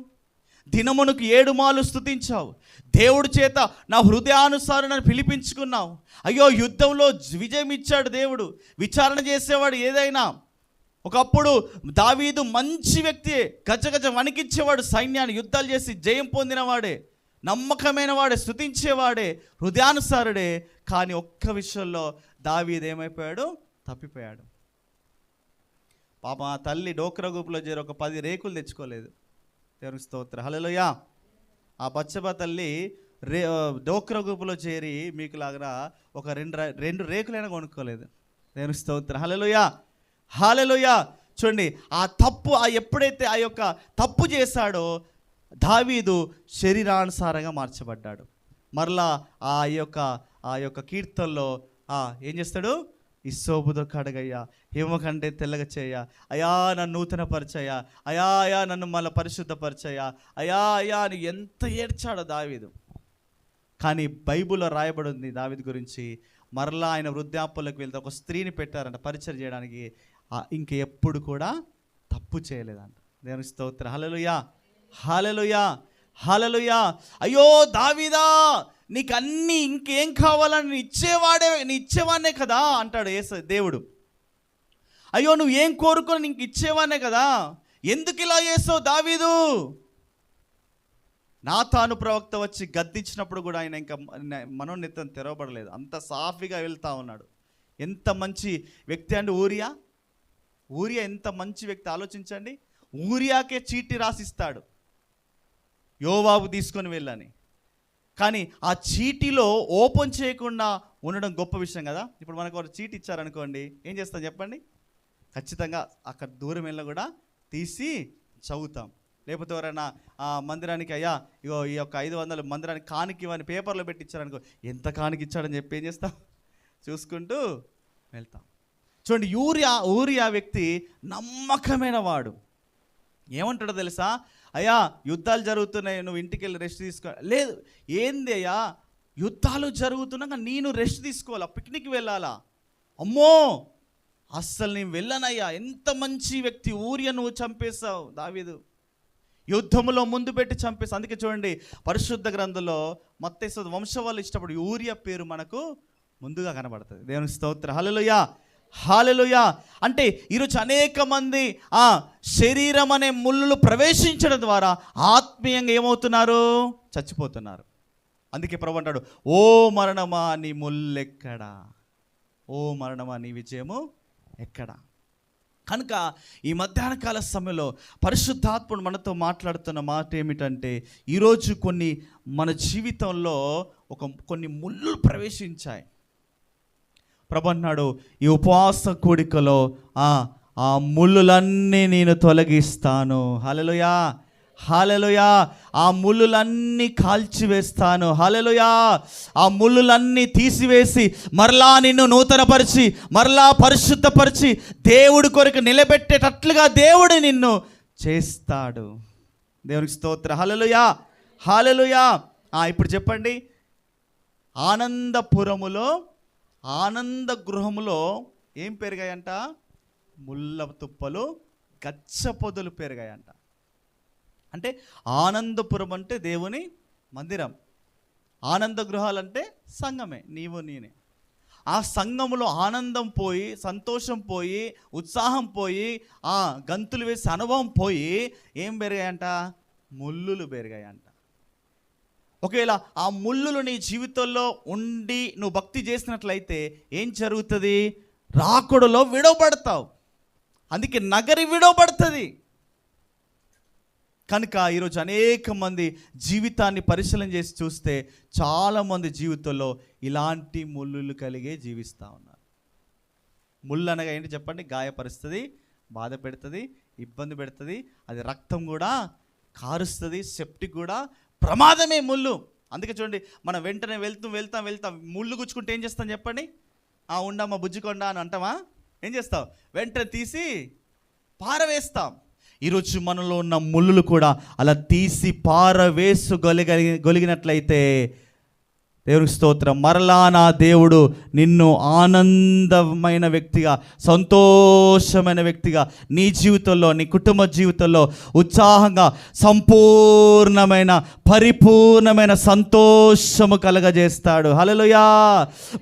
దినమునకు 7 మార్లు స్తుతించావు, దేవుడి చేత నా హృదయానుసారం పిలిపించుకున్నావు. అయ్యో యుద్ధంలో విజయం ఇచ్చాడు దేవుడు, విచారణ చేసేవాడు ఏదైనా. ఒకప్పుడు దావీదు మంచి వ్యక్తి, గజగజ వణికించేవాడు, సైన్యాన్ని యుద్ధాలు చేసి జయం పొందినవాడే, నమ్మకమైన వాడే, స్తుతించేవాడే, హృదయానుసారుడే. కానీ ఒక్క విషయంలో దావీదు ఏమైపోయాడు? తప్పిపోయాడు. పాప ఆ తల్లి డోక్రా గ్రూపులో చేరి ఒక 10 రేకులు తెచ్చుకోలేదు. దేవునికి స్తోత్రం. హల్లెలూయా. ఆ బచ్చబా తల్లి డోక్రా గ్రూపులో చేరి మీకు లాగా ఒక 2 రేకులైనా కొనుక్కోలేదు. దేవుని స్తోత్రం. హల్లెలూయా, హల్లెలూయా. చూడండి, ఎప్పుడైతే ఆ యొక్క తప్పు చేశాడో దావీదు శరీరానుసారంగా మార్చబడ్డాడు. మరలా ఆ యొక్క కీర్తనలో ఏం చేస్తాడు? ఇస్సోపుతో కడగయ్యా, హిమ కంటే తెల్లగా చేయ, అయా నన్ను నూతన పరిచయ, అయా నన్ను మళ్ళీ పరిశుద్ధపరిచయ, అయా అని ఎంత ఏడ్చాడో దావీదు. కానీ బైబిల్లో రాయబడి ఉంది దావీదు గురించి, మరలా ఆయన వృద్ధాప్యంలోకి వెళ్తే ఒక స్త్రీని పెట్టారంట పరిచయం చేయడానికి. ఇంక ఎప్పుడు కూడా తప్పు చేయలేదంట. దేవుని స్తోత్రం. హల్లెలూయా, హల్లెలూయా, హల్లెలూయా. అయ్యో దావీదా, నీకు అన్నీ ఇంకేం కావాలని నీ ఇచ్చేవాడినే కదా అంటాడు దేవుడు. అయ్యో నువ్వు ఏం కోరుకొని నీకు ఇచ్చేవాడినే కదా, ఎందుకు ఇలా చేసావు దావీదు? నాతాను ప్రవక్త వచ్చి గద్దించినప్పుడు కూడా ఆయన ఇంకా మనోన్నతం తెరవబడలేదు, అంత సాఫీగా వెళ్తా ఉన్నాడు. ఎంత మంచి వ్యక్తి అండి ఊరియా ఎంత మంచి వ్యక్తి ఆలోచించండి. ఊరియాకే చీటీ రాసిస్తాడు యోవాబు తీసుకొని వెళ్ళని. కానీ ఆ చీటీలో ఓపెన్ చేయకుండా ఉండడం గొప్ప విషయం కదా. ఇప్పుడు మనకు ఒక చీటీ ఇచ్చారనుకోండి, ఏం చేస్తాం చెప్పండి? ఖచ్చితంగా అక్కడ దూరం వెళ్ళి కూడా తీసి చదువుతాం. లేకపోతే ఎవరైనా మందిరానికి అయ్యా ఇగో ఈ యొక్క 500 మందిరానికి కానికి ఇవన్నీ పేపర్లో పెట్టి ఇచ్చారనుకో, ఎంత కానికి ఇచ్చాడని చెప్పి ఏం చేస్తాం? చూసుకుంటూ వెళ్తాం. చూడండి, ఊరియా వ్యక్తి నమ్మకమైన వాడు. ఏమంటాడో తెలుసా? అయ్యా యుద్ధాలు జరుగుతున్నాయి, నువ్వు ఇంటికి వెళ్ళి రెస్ట్ తీసుకో. లేదు, ఏంది అయ్యా యుద్ధాలు జరుగుతున్నాక నేను రెస్ట్ తీసుకోవాలా, పిక్నిక్ వెళ్ళాలా? అమ్మో అస్సలు నేను వెళ్ళనయ్యా. ఎంత మంచి వ్యక్తి, ఊరియా నువ్వు చంపేశావు దావీదు, యుద్ధములో ముందు పెట్టి చంపేసి. అందుకే చూడండి పరిశుద్ధ గ్రంథంలో మత్తయి వంశవాళ్ళు ఇష్టపడి ఊరియా పేరు మనకు ముందుగా కనబడుతుంది. దేవుని స్తోత్రం. హల్లెలూయా, హల్లెలూయా. అంటే ఈరోజు అనేక మంది శరీరం అనే ముళ్ళులు ప్రవేశించడం ద్వారా ఆత్మీయంగా ఏమవుతున్నారు? చచ్చిపోతున్నారు. అందుకే ప్రభు అంటాడు, ఓ మరణమా నీ ముల్లెక్కడా, ఓ మరణమా నీ విజయము ఎక్కడా. కనుక ఈ మధ్యాహ్న కాల సమయంలో పరిశుద్ధాత్ముడు మనతో మాట్లాడుతున్న మాట ఏమిటంటే, ఈరోజు మన జీవితంలో కొన్ని ముళ్ళు ప్రవేశించాయి. ప్రభు అన్నాడు, ఈ ఉపవాస కూడికలో ఆ ముళ్ళులన్నీ నేను తొలగిస్తాను. హల్లెలూయా, హల్లెలూయా. ఆ ముళ్ళులన్నీ కాల్చివేస్తాను. హల్లెలూయా. ఆ ముళ్ళులన్నీ తీసివేసి మరలా నిన్ను నూతనపరిచి మరలా పరిశుద్ధపరిచి దేవుడి కొరకు నిలబెట్టేటట్లుగా దేవుడు నిన్ను చేస్తాడు. దేవునికి స్తోత్రం. హల్లెలూయా, హల్లెలూయా. ఇప్పుడు చెప్పండి, ఆనంద గృహములో ఏం పెరిగాయంట? ముళ్ళ తుప్పలు, గచ్చ పొదలు పెరిగాయంట. అంటే ఆనందపురం అంటే దేవుని మందిరం, ఆనంద గృహాలంటే సంఘమే, నీవు నేనే. ఆ సంఘములో ఆనందం పోయి, సంతోషం పోయి, ఉత్సాహం పోయి, గంతులు వేసే అనుభవం పోయి ఏం పెరిగాయంట? ముళ్ళులు పెరిగాయంట. ఒకవేళ ఆ ముళ్ళులు నీ జీవితంలో ఉండి నువ్వు భక్తి చేసినట్లయితే ఏం జరుగుతుంది? రాకుడలో విడవబడతావు. అందుకే నగరి విడవబడుతుంది. కనుక ఈరోజు అనేక మంది జీవితాన్ని పరిశీలన చేసి చూస్తే చాలామంది జీవితంలో ఇలాంటి ముళ్ళులు కలిగే జీవిస్తూ ఉన్నారు. ముళ్ళు అనగా ఏంటి చెప్పండి? గాయపరుస్తుంది, బాధ పెడుతుంది, ఇబ్బంది పెడుతుంది, అది రక్తం కూడా కారుస్తుంది, సెప్టిక్ కూడా ప్రమాదమే ముళ్ళు. అందుకే చూడండి, మనం వెంటనే వెళ్తాం ముళ్ళు గుచ్చుకుంటే ఏం చేస్తాం చెప్పండి? ఉండమ్మా బుజ్జికొండ అని అంటామా? ఏం చేస్తాం? వెంటనే తీసి పారవేస్తాం. ఈరోజు మనలో ఉన్న ముళ్ళులు కూడా అలా తీసి పారవేసుగలిగినట్లయితే దేవునికి స్తోత్రం, మరలా నా దేవుడు నిన్ను ఆనందమైన వ్యక్తిగా, సంతోషమైన వ్యక్తిగా నీ జీవితంలో, నీ కుటుంబ జీవితంలో ఉత్సాహంగా సంపూర్ణమైన పరిపూర్ణమైన సంతోషము కలగజేస్తాడు. హల్లెలూయా.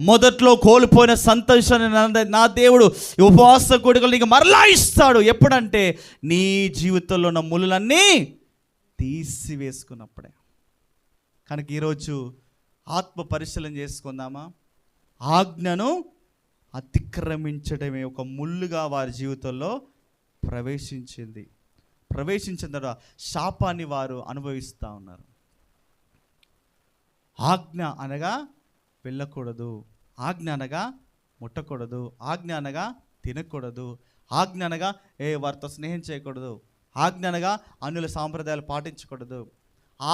మొదట్లో కోల్పోయిన సంతోషాన్ని నా దేవుడు ఉపవాస కూడికలు నీకు మరలా ఇస్తాడు. ఎప్పుడంటే నీ జీవితంలో ఉన్న ముళ్ళన్నీ తీసివేసుకున్నప్పుడే. కనుక ఈరోజు ఆత్మ పరిశీలన చేసుకుందామా? ఆజ్ఞను అతిక్రమించడమే ఒక ముళ్ళుగా వారి జీవితంలో ప్రవేశించిన తర్వాత శాపాన్ని వారు అనుభవిస్తూ ఉన్నారు. ఆజ్ఞ అనగా వెళ్ళకూడదు, ఆజ్ఞ అనగా ముట్టకూడదు, ఆజ్ఞ అనగా తినకూడదు, ఆజ్ఞ అనగా వారితో స్నేహం చేయకూడదు, ఆజ్ఞ అనగా అన్యుల సాంప్రదాయాలు పాటించకూడదు.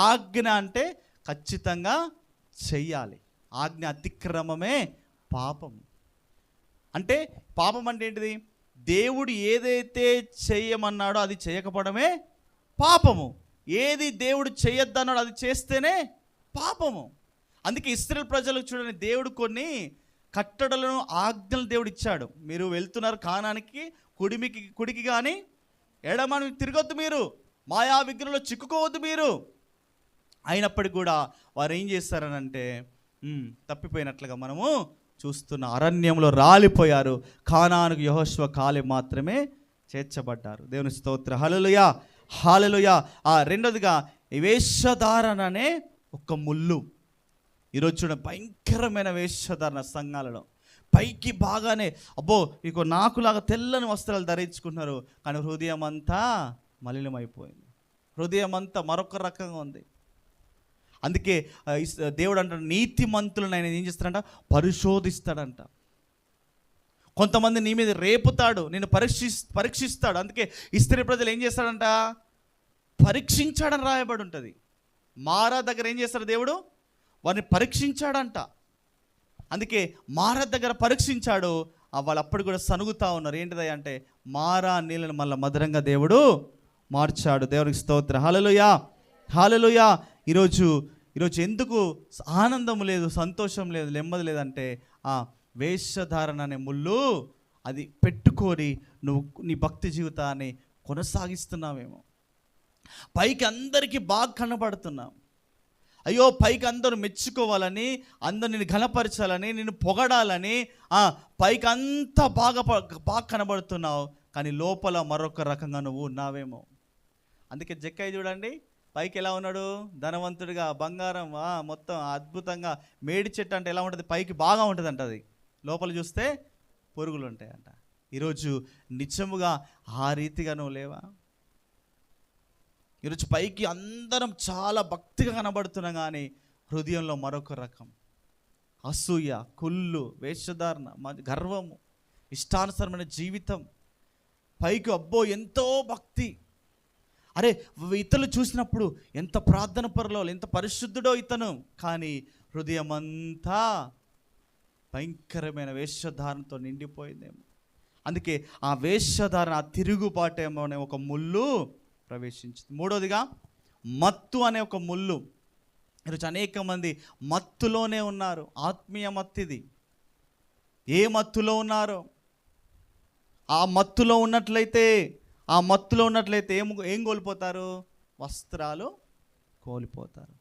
ఆజ్ఞ అంటే ఖచ్చితంగా చెయ్యాలి. ఆజ్ఞ అతిక్రమమే పాపం. అంటే పాపం అంటే ఏంటిది? దేవుడు ఏదైతే చేయమన్నాడో అది చేయకపోవడమే పాపము. ఏది దేవుడు చేయొద్దన్నాడో అది చేస్తేనే పాపము. అందుకే ఇశ్రాయేలు ప్రజలకు చూడండి, దేవుడు కొన్ని కట్టడలను, ఆజ్ఞలు దేవుడు ఇచ్చాడు. మీరు వెళ్తున్నారు కానానికి, కుడికి కానీ ఎడమని తిరగొద్దు, మీరు మాయా విగ్రహంలో చిక్కుకోవద్దు మీరు. అయినప్పటికీ కూడా వారు ఏం చేస్తారనంటే తప్పిపోయినట్లుగా మనము చూస్తున్న అరణ్యంలో రాలిపోయారు. కానానుకు యెహోషువ కాలేబు మాత్రమే చేర్చబడ్డారు. దేవుని స్తోత్రం. హల్లెలూయా, హల్లెలూయా. రెండోదిగా వేషధారణ అనే ఒక ముళ్ళు. ఈరోజు చూడండి, భయంకరమైన వేషధారణ సంఘాలలో. పైకి బాగానే అబ్బో ఇక నాకులాగా తెల్లని వస్త్రాలు ధరించుకుంటున్నారు, కానీ హృదయం అంతా మలినమైపోయింది. హృదయం అంతా మరొక రకంగా ఉంది. అందుకే దేవుడు అంటాడు, నీతిమంతులను ఆయన ఏం చేస్తాడంట? పరిశోధిస్తాడంట. కొంతమంది నీ మీద రేపుతాడు, నేను పరీక్షిస్తాడు. అందుకే ఇశ్రాయేలు ప్రజలు ఏం చేస్తాడంట? పరీక్షించాడని రాయబడి ఉంటుంది. మారా దగ్గర ఏం చేస్తాడు దేవుడు? వారిని పరీక్షించాడంట. అందుకే మారా దగ్గర పరీక్షించాడు. వాళ్ళు అప్పుడు కూడా సనుగుతూ ఉన్నారు. ఏంటిది అంటే మారా నీళ్ళని మళ్ళీ మధురంగా దేవుడు మార్చాడు. దేవునికి స్తోత్రం. హల్లెలూయా, హల్లెలూయా. ఈరోజు ఎందుకు ఆనందం లేదు, సంతోషం లేదు, నెమ్మది లేదంటే ఆ వేషధారణ అనే ముళ్ళు అది పెట్టుకొని నువ్వు నీ భక్తి జీవితాన్ని కొనసాగిస్తున్నావేమో. పైకి అందరికీ బాగా కనబడుతున్నావు. అయ్యో పైకి అందరూ మెచ్చుకోవాలని, అందరు నిన్ను ఘనపరచాలని, నిన్ను పొగడాలని పైకి అంతా బాగా కనబడుతున్నావు, కానీ లోపల మరొక రకంగా నువ్వు ఉన్నావేమో. అందుకే జక్కయ్య చూడండి, పైకి ఎలా ఉన్నాడు? ధనవంతుడిగా, బంగారం మొత్తం అద్భుతంగా, మేడి చెట్టు అంటే ఎలా ఉంటుంది? పైకి బాగా ఉంటుంది అంట, అది లోపల చూస్తే పురుగులు ఉంటాయంట. ఈరోజు నిజముగా ఆ రీతిగా నువ్వు లేవా? ఈరోజు పైకి అందరం చాలా భక్తిగా కనబడుతున్నాం, కానీ హృదయంలో మరొక రకం అసూయ, కుళ్ళు, వేషధారణ, గర్వము, ఇష్టానుసరమైన జీవితం. పైకి అబ్బో ఎంతో భక్తి, అరే ఇతరులు చూసినప్పుడు ఎంత ప్రార్థన పరులో, ఎంత పరిశుద్ధుడో ఇతను, కానీ హృదయం అంతా భయంకరమైన వేషధారణతో నిండిపోయిందేమో. అందుకే ఆ వేషధారణ, ఆ తిరుగుబాటేమో అనే ఒక ముళ్ళు ప్రవేశించింది. మూడోదిగా మత్తు అనే ఒక ముళ్ళు. ఈరోజు అనేక మంది మత్తులోనే ఉన్నారు. ఆత్మీయ మత్తిది. ఏ మత్తులో ఉన్నారో ఆ మత్తులో ఉన్నట్లయితే ఏం కోల్పోతారు? వస్త్రాలు కోల్పోతారు.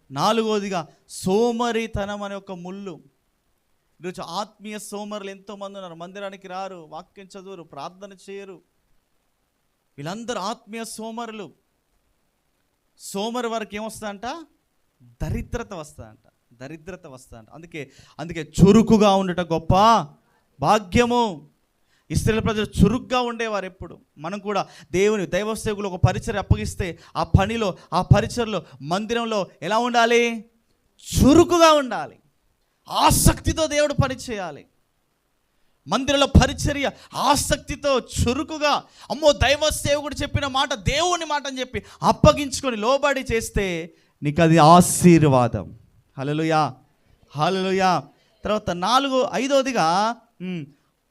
నాలుగోదిగా సోమరితనం అనే ఒక ముళ్ళు. ఈరోజు ఆత్మీయ సోమరులు ఎంతోమంది ఉన్నారు. మందిరానికి రారు, వాక్యం చదువురు, ప్రార్థన చేయరు. వీళ్ళందరూ ఆత్మీయ సోమరులు. సోమరి వారికి ఏమొస్తుందంట? దరిద్రత వస్తుందంట. అందుకే చురుకుగా ఉండట గొప్ప భాగ్యము. ఇశ్రాయేలు ప్రజలు చురుగ్గా ఉండేవారు ఎప్పుడు. మనం కూడా దైవ సేవకులు ఒక పరిచర్య అప్పగిస్తే ఆ పనిలో, ఆ పరిచర్లో, మందిరంలో ఎలా ఉండాలి? చురుకుగా ఉండాలి. ఆసక్తితో దేవుడు పని చేయాలి. మందిరంలో పరిచర్య ఆసక్తితో, చురుకుగా, అమ్మో దైవ సేవకుడు చెప్పిన మాట దేవుని మాట అని చెప్పి అప్పగించుకొని లోబడి చేస్తే నీకు అది ఆశీర్వాదం. హల్లెలూయా, హల్లెలూయా. తర్వాత ఐదోదిగా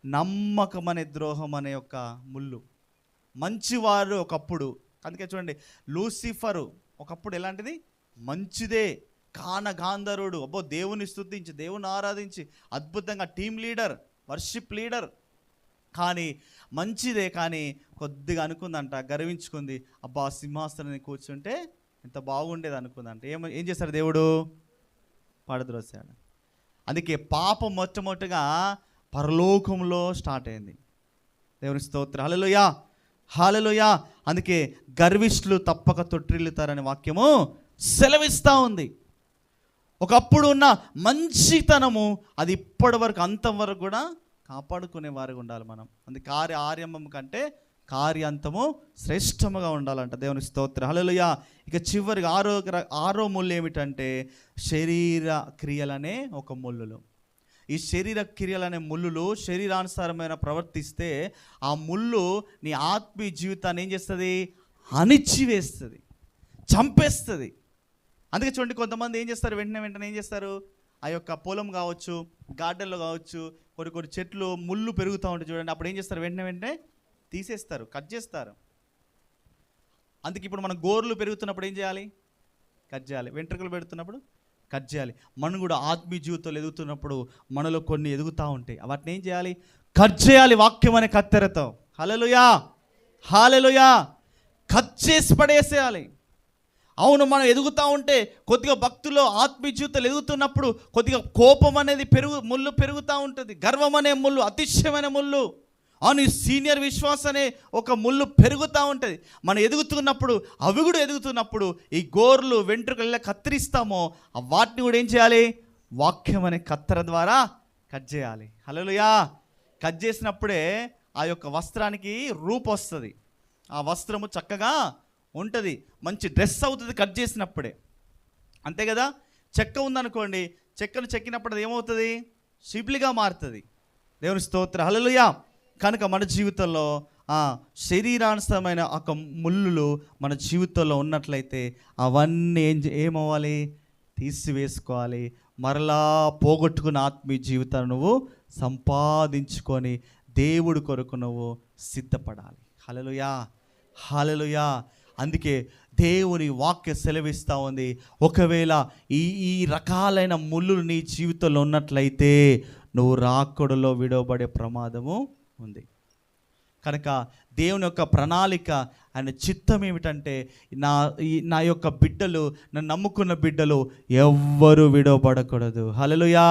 నమ్మకం అనే ద్రోహం అనే ఒక ముళ్ళు. మంచివారు ఒకప్పుడు, అందుకే చూడండి లూసిఫరు ఒకప్పుడు ఎలాంటిది? మంచిదే, గాంధర్వుడు, అబ్బో దేవుని స్తుతించి, దేవుని ఆరాధించి, అద్భుతంగా టీం లీడర్, వర్షిప్ లీడర్, కానీ మంచిదే, కానీ కొద్దిగా అనుకుందంట, గర్వించుకుంది, అబ్బా సింహాసనాన్ని కూర్చుంటే ఎంత బాగుండేది అనుకుందంట. ఏం చేశాడు దేవుడు? పడద్రోసాడు. అందుకే పాపం మొట్టమొదటిగా పరలోకంలో స్టార్ట్ అయింది. దేవుని స్తోత్రం. హల్లెలూయా, హల్లెలూయా. అందుకే గర్విష్ఠులు తప్పక తొట్టిల్లుతారనే వాక్యము సెలవిస్తూ ఉంది. ఒకప్పుడు ఉన్న మంచితనము అది ఇప్పటి వరకు, అంతవరకు కూడా కాపాడుకునే వారికి ఉండాలి మనం. అందుకే ఆరంభం కంటే కార్యాంతము శ్రేష్టముగా ఉండాలంట. దేవుని స్తోత్రం. హల్లెలూయా. ఇక చివరిగా ఆరో ముళ్ళు ఏమిటంటే శరీర క్రియలనే ఒక ముళ్ళులు. ఈ శరీర క్రియలనే ముళ్ళులు శరీరానుసారమైన ప్రవర్తిస్తే ఆ ముళ్ళు నీ ఆత్మీయ జీవితాన్ని ఏం చేస్తుంది? అణిచివేస్తుంది, చంపేస్తుంది. అందుకే చూడండి, కొంతమంది ఏం చేస్తారు, వెంటనే ఏం చేస్తారు, ఆ యొక్క పొలం కావచ్చు, గార్డెన్లో కావచ్చు, కొన్ని చెట్లు ముళ్ళు పెరుగుతూ ఉంటాయి చూడండి, అప్పుడు ఏం చేస్తారు, వెంటనే తీసేస్తారు, కట్ చేస్తారు. అందుకే ఇప్పుడు మనం గోర్లు పెరుగుతున్నప్పుడు ఏం చేయాలి? కట్ చేయాలి. వెంట్రుకలు పెడుతున్నప్పుడు కట్ చేయాలి. మనం కూడా ఆత్మీయ జీవితంలో ఎదుగుతున్నప్పుడు మనలో కొన్ని ఎదుగుతూ ఉంటాయి, వాటిని ఏం చేయాలి? కట్ చేయాలి, వాక్యం అనే కత్తెరతో. హల్లెలూయా, హల్లెలూయా. కట్ చేసి పడేసేయాలి. అవును, మనం ఎదుగుతూ ఉంటే కొద్దిగా భక్తుల్లో ఆత్మీయ జీవితాలు ఎదుగుతున్నప్పుడు కొద్దిగా కోపం అనేది ముళ్ళు పెరుగుతూ ఉంటుంది, గర్వం అనే ముళ్ళు, అతిశయమైన ముళ్ళు, అవును సీనియర్ విశ్వాసం అనే ఒక ముళ్ళు పెరుగుతూ ఉంటుంది. మనం ఎదుగుతున్నప్పుడు, అవి కూడా ఎదుగుతున్నప్పుడు ఈ గోర్లు వెంట్రుకలు ఎలా కత్తిరిస్తామో వాటిని కూడా ఏం చేయాలి? వాక్యం అనే కత్తెర ద్వారా కట్ చేయాలి. హల్లెలూయా. కట్ చేసినప్పుడే ఆ యొక్క వస్త్రానికి రూపు వస్తుంది, ఆ వస్త్రము చక్కగా ఉంటుంది, మంచి డ్రెస్ అవుతుంది కట్ చేసినప్పుడే. అంతే కదా? చెక్క ఉందనుకోండి, చెక్కను చెక్కినప్పుడు అది ఏమవుతుంది? షిబ్లిగా మారుతుంది. దేవుని స్తోత్రం, హల్లెలూయా. కనుక మన జీవితంలో శరీరానుసారమైన ఒక ముళ్ళులు మన జీవితంలో ఉన్నట్లయితే అవన్నీ ఏమవ్వాలి? తీసివేసుకోవాలి. మరలా పోగొట్టుకున్న ఆత్మీయ జీవితాన్ని నువ్వు సంపాదించుకొని దేవుడి కొరకు నువ్వు సిద్ధపడాలి. హల్లెలూయా, హల్లెలూయా. అందుకే దేవుని వాక్య సెలవిస్తూ ఉంది, ఒకవేళ ఈ రకాలైన ముళ్ళు నీ జీవితంలో ఉన్నట్లయితే నువ్వు రాకడలో విడవబడే ప్రమాదము ఉంది. కనుక దేవుని యొక్క ప్రణాళిక, ఆయన చిత్తం ఏమిటంటే నా యొక్క బిడ్డలు, నన్ను నమ్ముకున్న బిడ్డలు ఎవ్వరూ విడవబడకూడదు. హల్లెలూయా.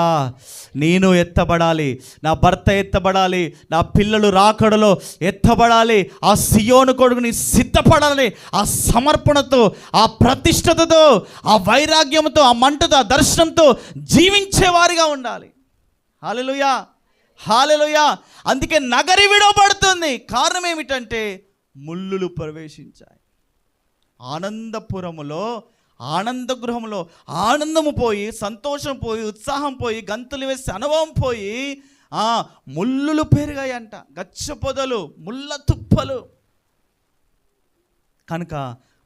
నేను ఎత్తబడాలి, నా భర్త ఎత్తబడాలి, నా పిల్లలు రాకడలో ఎత్తబడాలి, ఆ సియోను కొడుకుని సిద్ధపడాలి, ఆ సమర్పణతో, ఆ ప్రతిష్టతతో, ఆ వైరాగ్యంతో, ఆ మంటతో, ఆ దర్శనంతో జీవించేవారిగా ఉండాలి. హల్లెలూయా, హల్లెలూయా. అందుకే నగరి విడవబడుతుంది. కారణం ఏమిటంటే ముళ్ళులు ప్రవేశించాయి. ఆనందపురములో, ఆనంద గృహంలో ఆనందము పోయి, సంతోషం పోయి, ఉత్సాహం పోయి, గంతులు వేసి అనుభవం పోయి ముళ్ళులు పెరిగాయంట, గచ్చ పొదలు, ముళ్ళ తుప్పలు. కనుక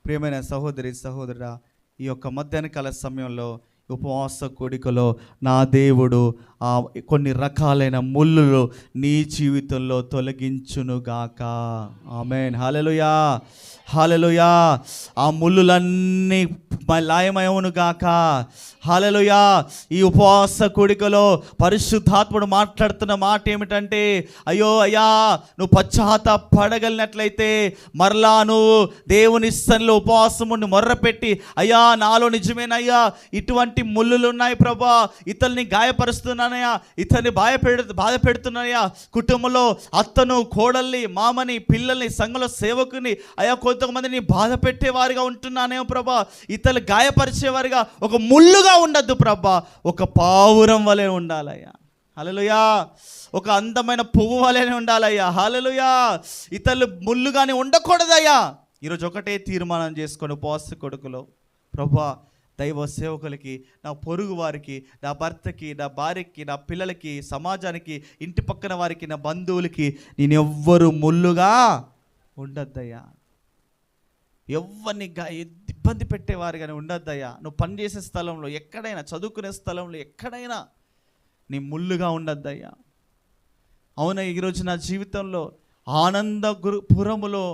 ప్రియమైన సహోదరి సహోదరుడా, ఈ యొక్క మధ్యాహ్న కాల సమయంలో ఉపవాస కూడికలో నా దేవుడు కొన్ని రకాలైన ముళ్ళులు నీ జీవితంలో తొలగించునుగాక. ఆమేన్, హల్లెలూయా, హల్లెలూయా. ఆ ముళ్ళులన్నీ లయమయమునుగాక. హల్లెలూయా. ఈ ఉపవాస కూడికలో పరిశుద్ధాత్ముడు మాట్లాడుతున్న మాట ఏమిటంటే, అయ్యా నువ్వు పశ్చాత్తాపడగలిగినట్లయితే మరలా నువ్వు దేవుని సన్నిధిలో ఉపవాసం ఉండి మొర్రపెట్టి, అయ్యా నాలో నిజమేనయ్యా ఇటువంటి ముళ్ళులు ఉన్నాయి ప్రభా, ఇతల్ని గాయపరుస్తున్నానయ్యా, ఇతన్ని బాధ పెడుతున్నాయా, కుటుంబంలో అత్తను, కోడల్ని, మామని, పిల్లల్ని, సంఘంలో సేవకుని, అయ్యా కొంతమందిని బాధ పెట్టేవారిగా ఉంటున్నానేమో ప్రభా, ఇతరులు గాయపరిచేవారిగా ఒక ముళ్ళుగా ఉండద్దు ప్రభా, ఒక పావురం వలె ఉండాలయ్యా. హల్లెలూయా. ఒక అందమైన పువ్వు వలెనే ఉండాలయ్యా. హల్లెలూయా. ఇతరులు ముళ్ళుగానే ఉండకూడదయ్యా. ఈరోజు ఒకటే తీర్మానం చేసుకొని ఉపవాస కొడుకులో, ప్రభా దైవ సేవకులకి, నా పొరుగు వారికి, నా భర్తకి, నా భార్యకి, నా పిల్లలకి, సమాజానికి, ఇంటి పక్కన వారికి, నా బంధువులకి నేను ఎవ్వరు ముళ్ళుగా ఉండద్దయ్యా, ఎవరిని ఇబ్బంది పెట్టేవారిగానే ఉండద్దయ్యా. నువ్వు పనిచేసే స్థలంలో ఎక్కడైనా, చదువుకునే స్థలంలో ఎక్కడైనా నీ ముళ్ళుగా ఉండద్దయ్యా. అవునా, ఈరోజు నా జీవితంలో పురములో,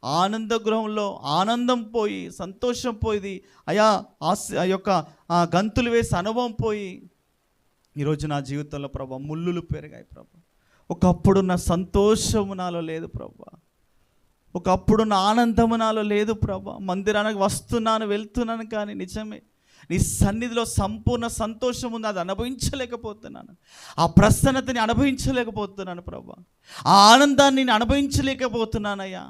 ఆనంద గృహంలో ఆనందం పోయి, సంతోషం పోయి, అయా ఆ యొక్క గంతులు వేసి అనుభవం పోయి, ఈరోజు నా జీవితంలో ప్రభా ముళ్ళులు పెరిగాయి ప్రభా. ఒకప్పుడు నా సంతోషము నాలో లేదు ప్రభా, ఒకప్పుడు నా ఆనందము నాలో లేదు ప్రభా. మందిరానికి వస్తున్నాను, వెళ్తున్నాను, కానీ నిజమే నీ సన్నిధిలో సంపూర్ణ సంతోషం ఉంది, అది అనుభవించలేకపోతున్నాను. ఆ ప్రసన్నతని అనుభవించలేకపోతున్నాను ప్రభా, ఆ ఆనందాన్ని నేను అనుభవించలేకపోతున్నానయ్యా.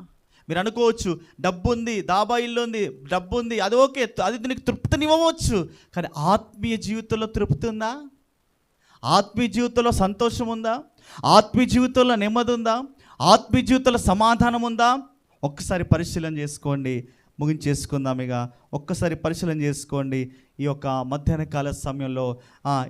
మీరు అనుకోవచ్చు, డబ్బు ఉంది, దాబా ఇల్లు ఉంది, డబ్బు ఉంది, అది ఓకే, అది నీకు తృప్తినివ్వవచ్చు, కానీ ఆత్మీయ జీవితంలో తృప్తి ఉందా? ఆత్మీయ జీవితంలో సంతోషం ఉందా? ఆత్మీయ జీవితంలో నెమ్మది ఉందా? ఆత్మీయ జీవితంలో సమాధానం ఉందా? ఒక్కసారి పరిశీలన చేసుకోండి. ముగించేసుకుందాం. ఇక ఒక్కసారి పరిశీలన చేసుకోండి. ఈ యొక్క మధ్యాహ్న కాల సమయంలో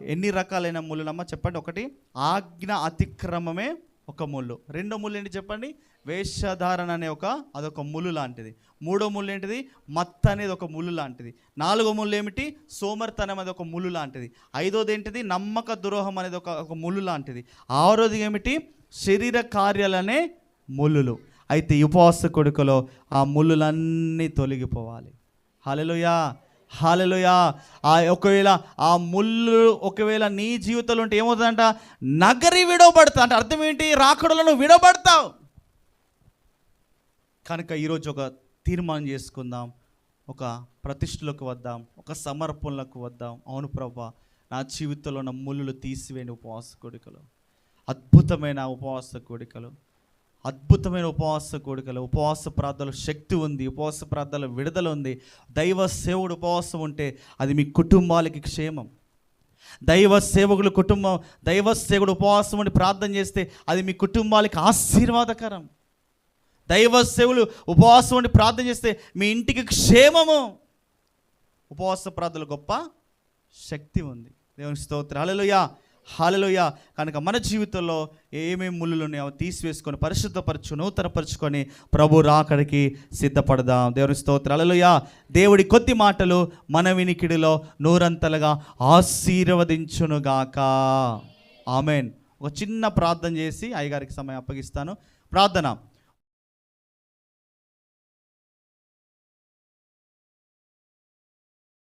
ఎన్ని రకాలైన ముళ్ళులమ్మ చెప్పండి. ఒకటి, ఆజ్ఞ అతిక్రమమే ఒక ముళ్ళు. రెండో ముళ్ళు ఏంటి చెప్పండి? వేషధారణ అనే అదొక ముళ్ళు లాంటిది. మూడో ముళ్ళు ఏంటిది? మత్తు అనేది ఒక ముళ్ళు లాంటిది. నాలుగో ముళ్ళు ఏమిటి? సోమర్తనం అనేది ఒక ముళ్ళు లాంటిది. ఐదోది ఏంటిది? నమ్మక ద్రోహం అనేది ఒక ముళ్ళు లాంటిది. ఆరోది ఏమిటి? శరీర కార్యాలనే ముళ్ళులు. అయితే ఈ ఉపవాస కొడుకులో ఆ ముళ్ళులన్నీ తొలగిపోవాలి. హల్లెలూయా, హల్లెలూయా. ఒకవేళ ఆ ముళ్ళు ఒకవేళ నీ జీవితంలో ఉంటే ఏమవుతుందంట? నగరి విడవబడతా. అంటే అర్థం ఏంటి? రాకడలో నువ్వు విడవబడతావు. కనుక ఈరోజు ఒక తీర్మానం చేసుకుందాం, ఒక ప్రతిష్టలకు వద్దాం, ఒక సమర్పణలకు వద్దాం. అవును ప్రభా, నా జీవితంలో ఉన్న ముళ్ళులు తీసివేయండి. ఉపవాస కోడికలు, అద్భుతమైన ఉపవాస కోడికలు, అద్భుతమైన ఉపవాస కోడికలు. ఉపవాస ప్రార్థనలో శక్తి ఉంది, ఉపవాస ప్రార్థనలో విడుదల ఉంది. దైవ సేవకుడు ఉపవాసం ఉంటే అది మీ కుటుంబాలకి క్షేమం. దైవ సేవకుడు ఉపవాసం ఉండి ప్రార్థన చేస్తే అది మీ కుటుంబాలకి ఆశీర్వాదకరం. దైవ సేవకులు ఉపవాసం ఉండి ప్రార్థన చేస్తే మీ ఇంటికి క్షేమము. ఉపవాస ప్రార్థనలో గొప్ప శక్తి ఉంది. దేవుని స్తోత్రం. హల్లెలూయా, హల్లెలూయా. కనుక మన జీవితంలో ఏమేమి ముళ్ళులు ఉన్నాయో తీసివేసుకొని పరిశుద్ధపరచు, నూతనపరుచుకొని ప్రభు రాకడికి సిద్ధపడదాం. దేవుని స్తోత్రం. హల్లెలూయా. దేవుడి కొద్ది మాటలు మన వినికిడిలో నూరంతలుగా ఆశీర్వదించునుగాక. ఆమేన్. ఒక చిన్న ప్రార్థన చేసి అయ్యగారికి సమయం అప్పగిస్తాను. ప్రార్థన.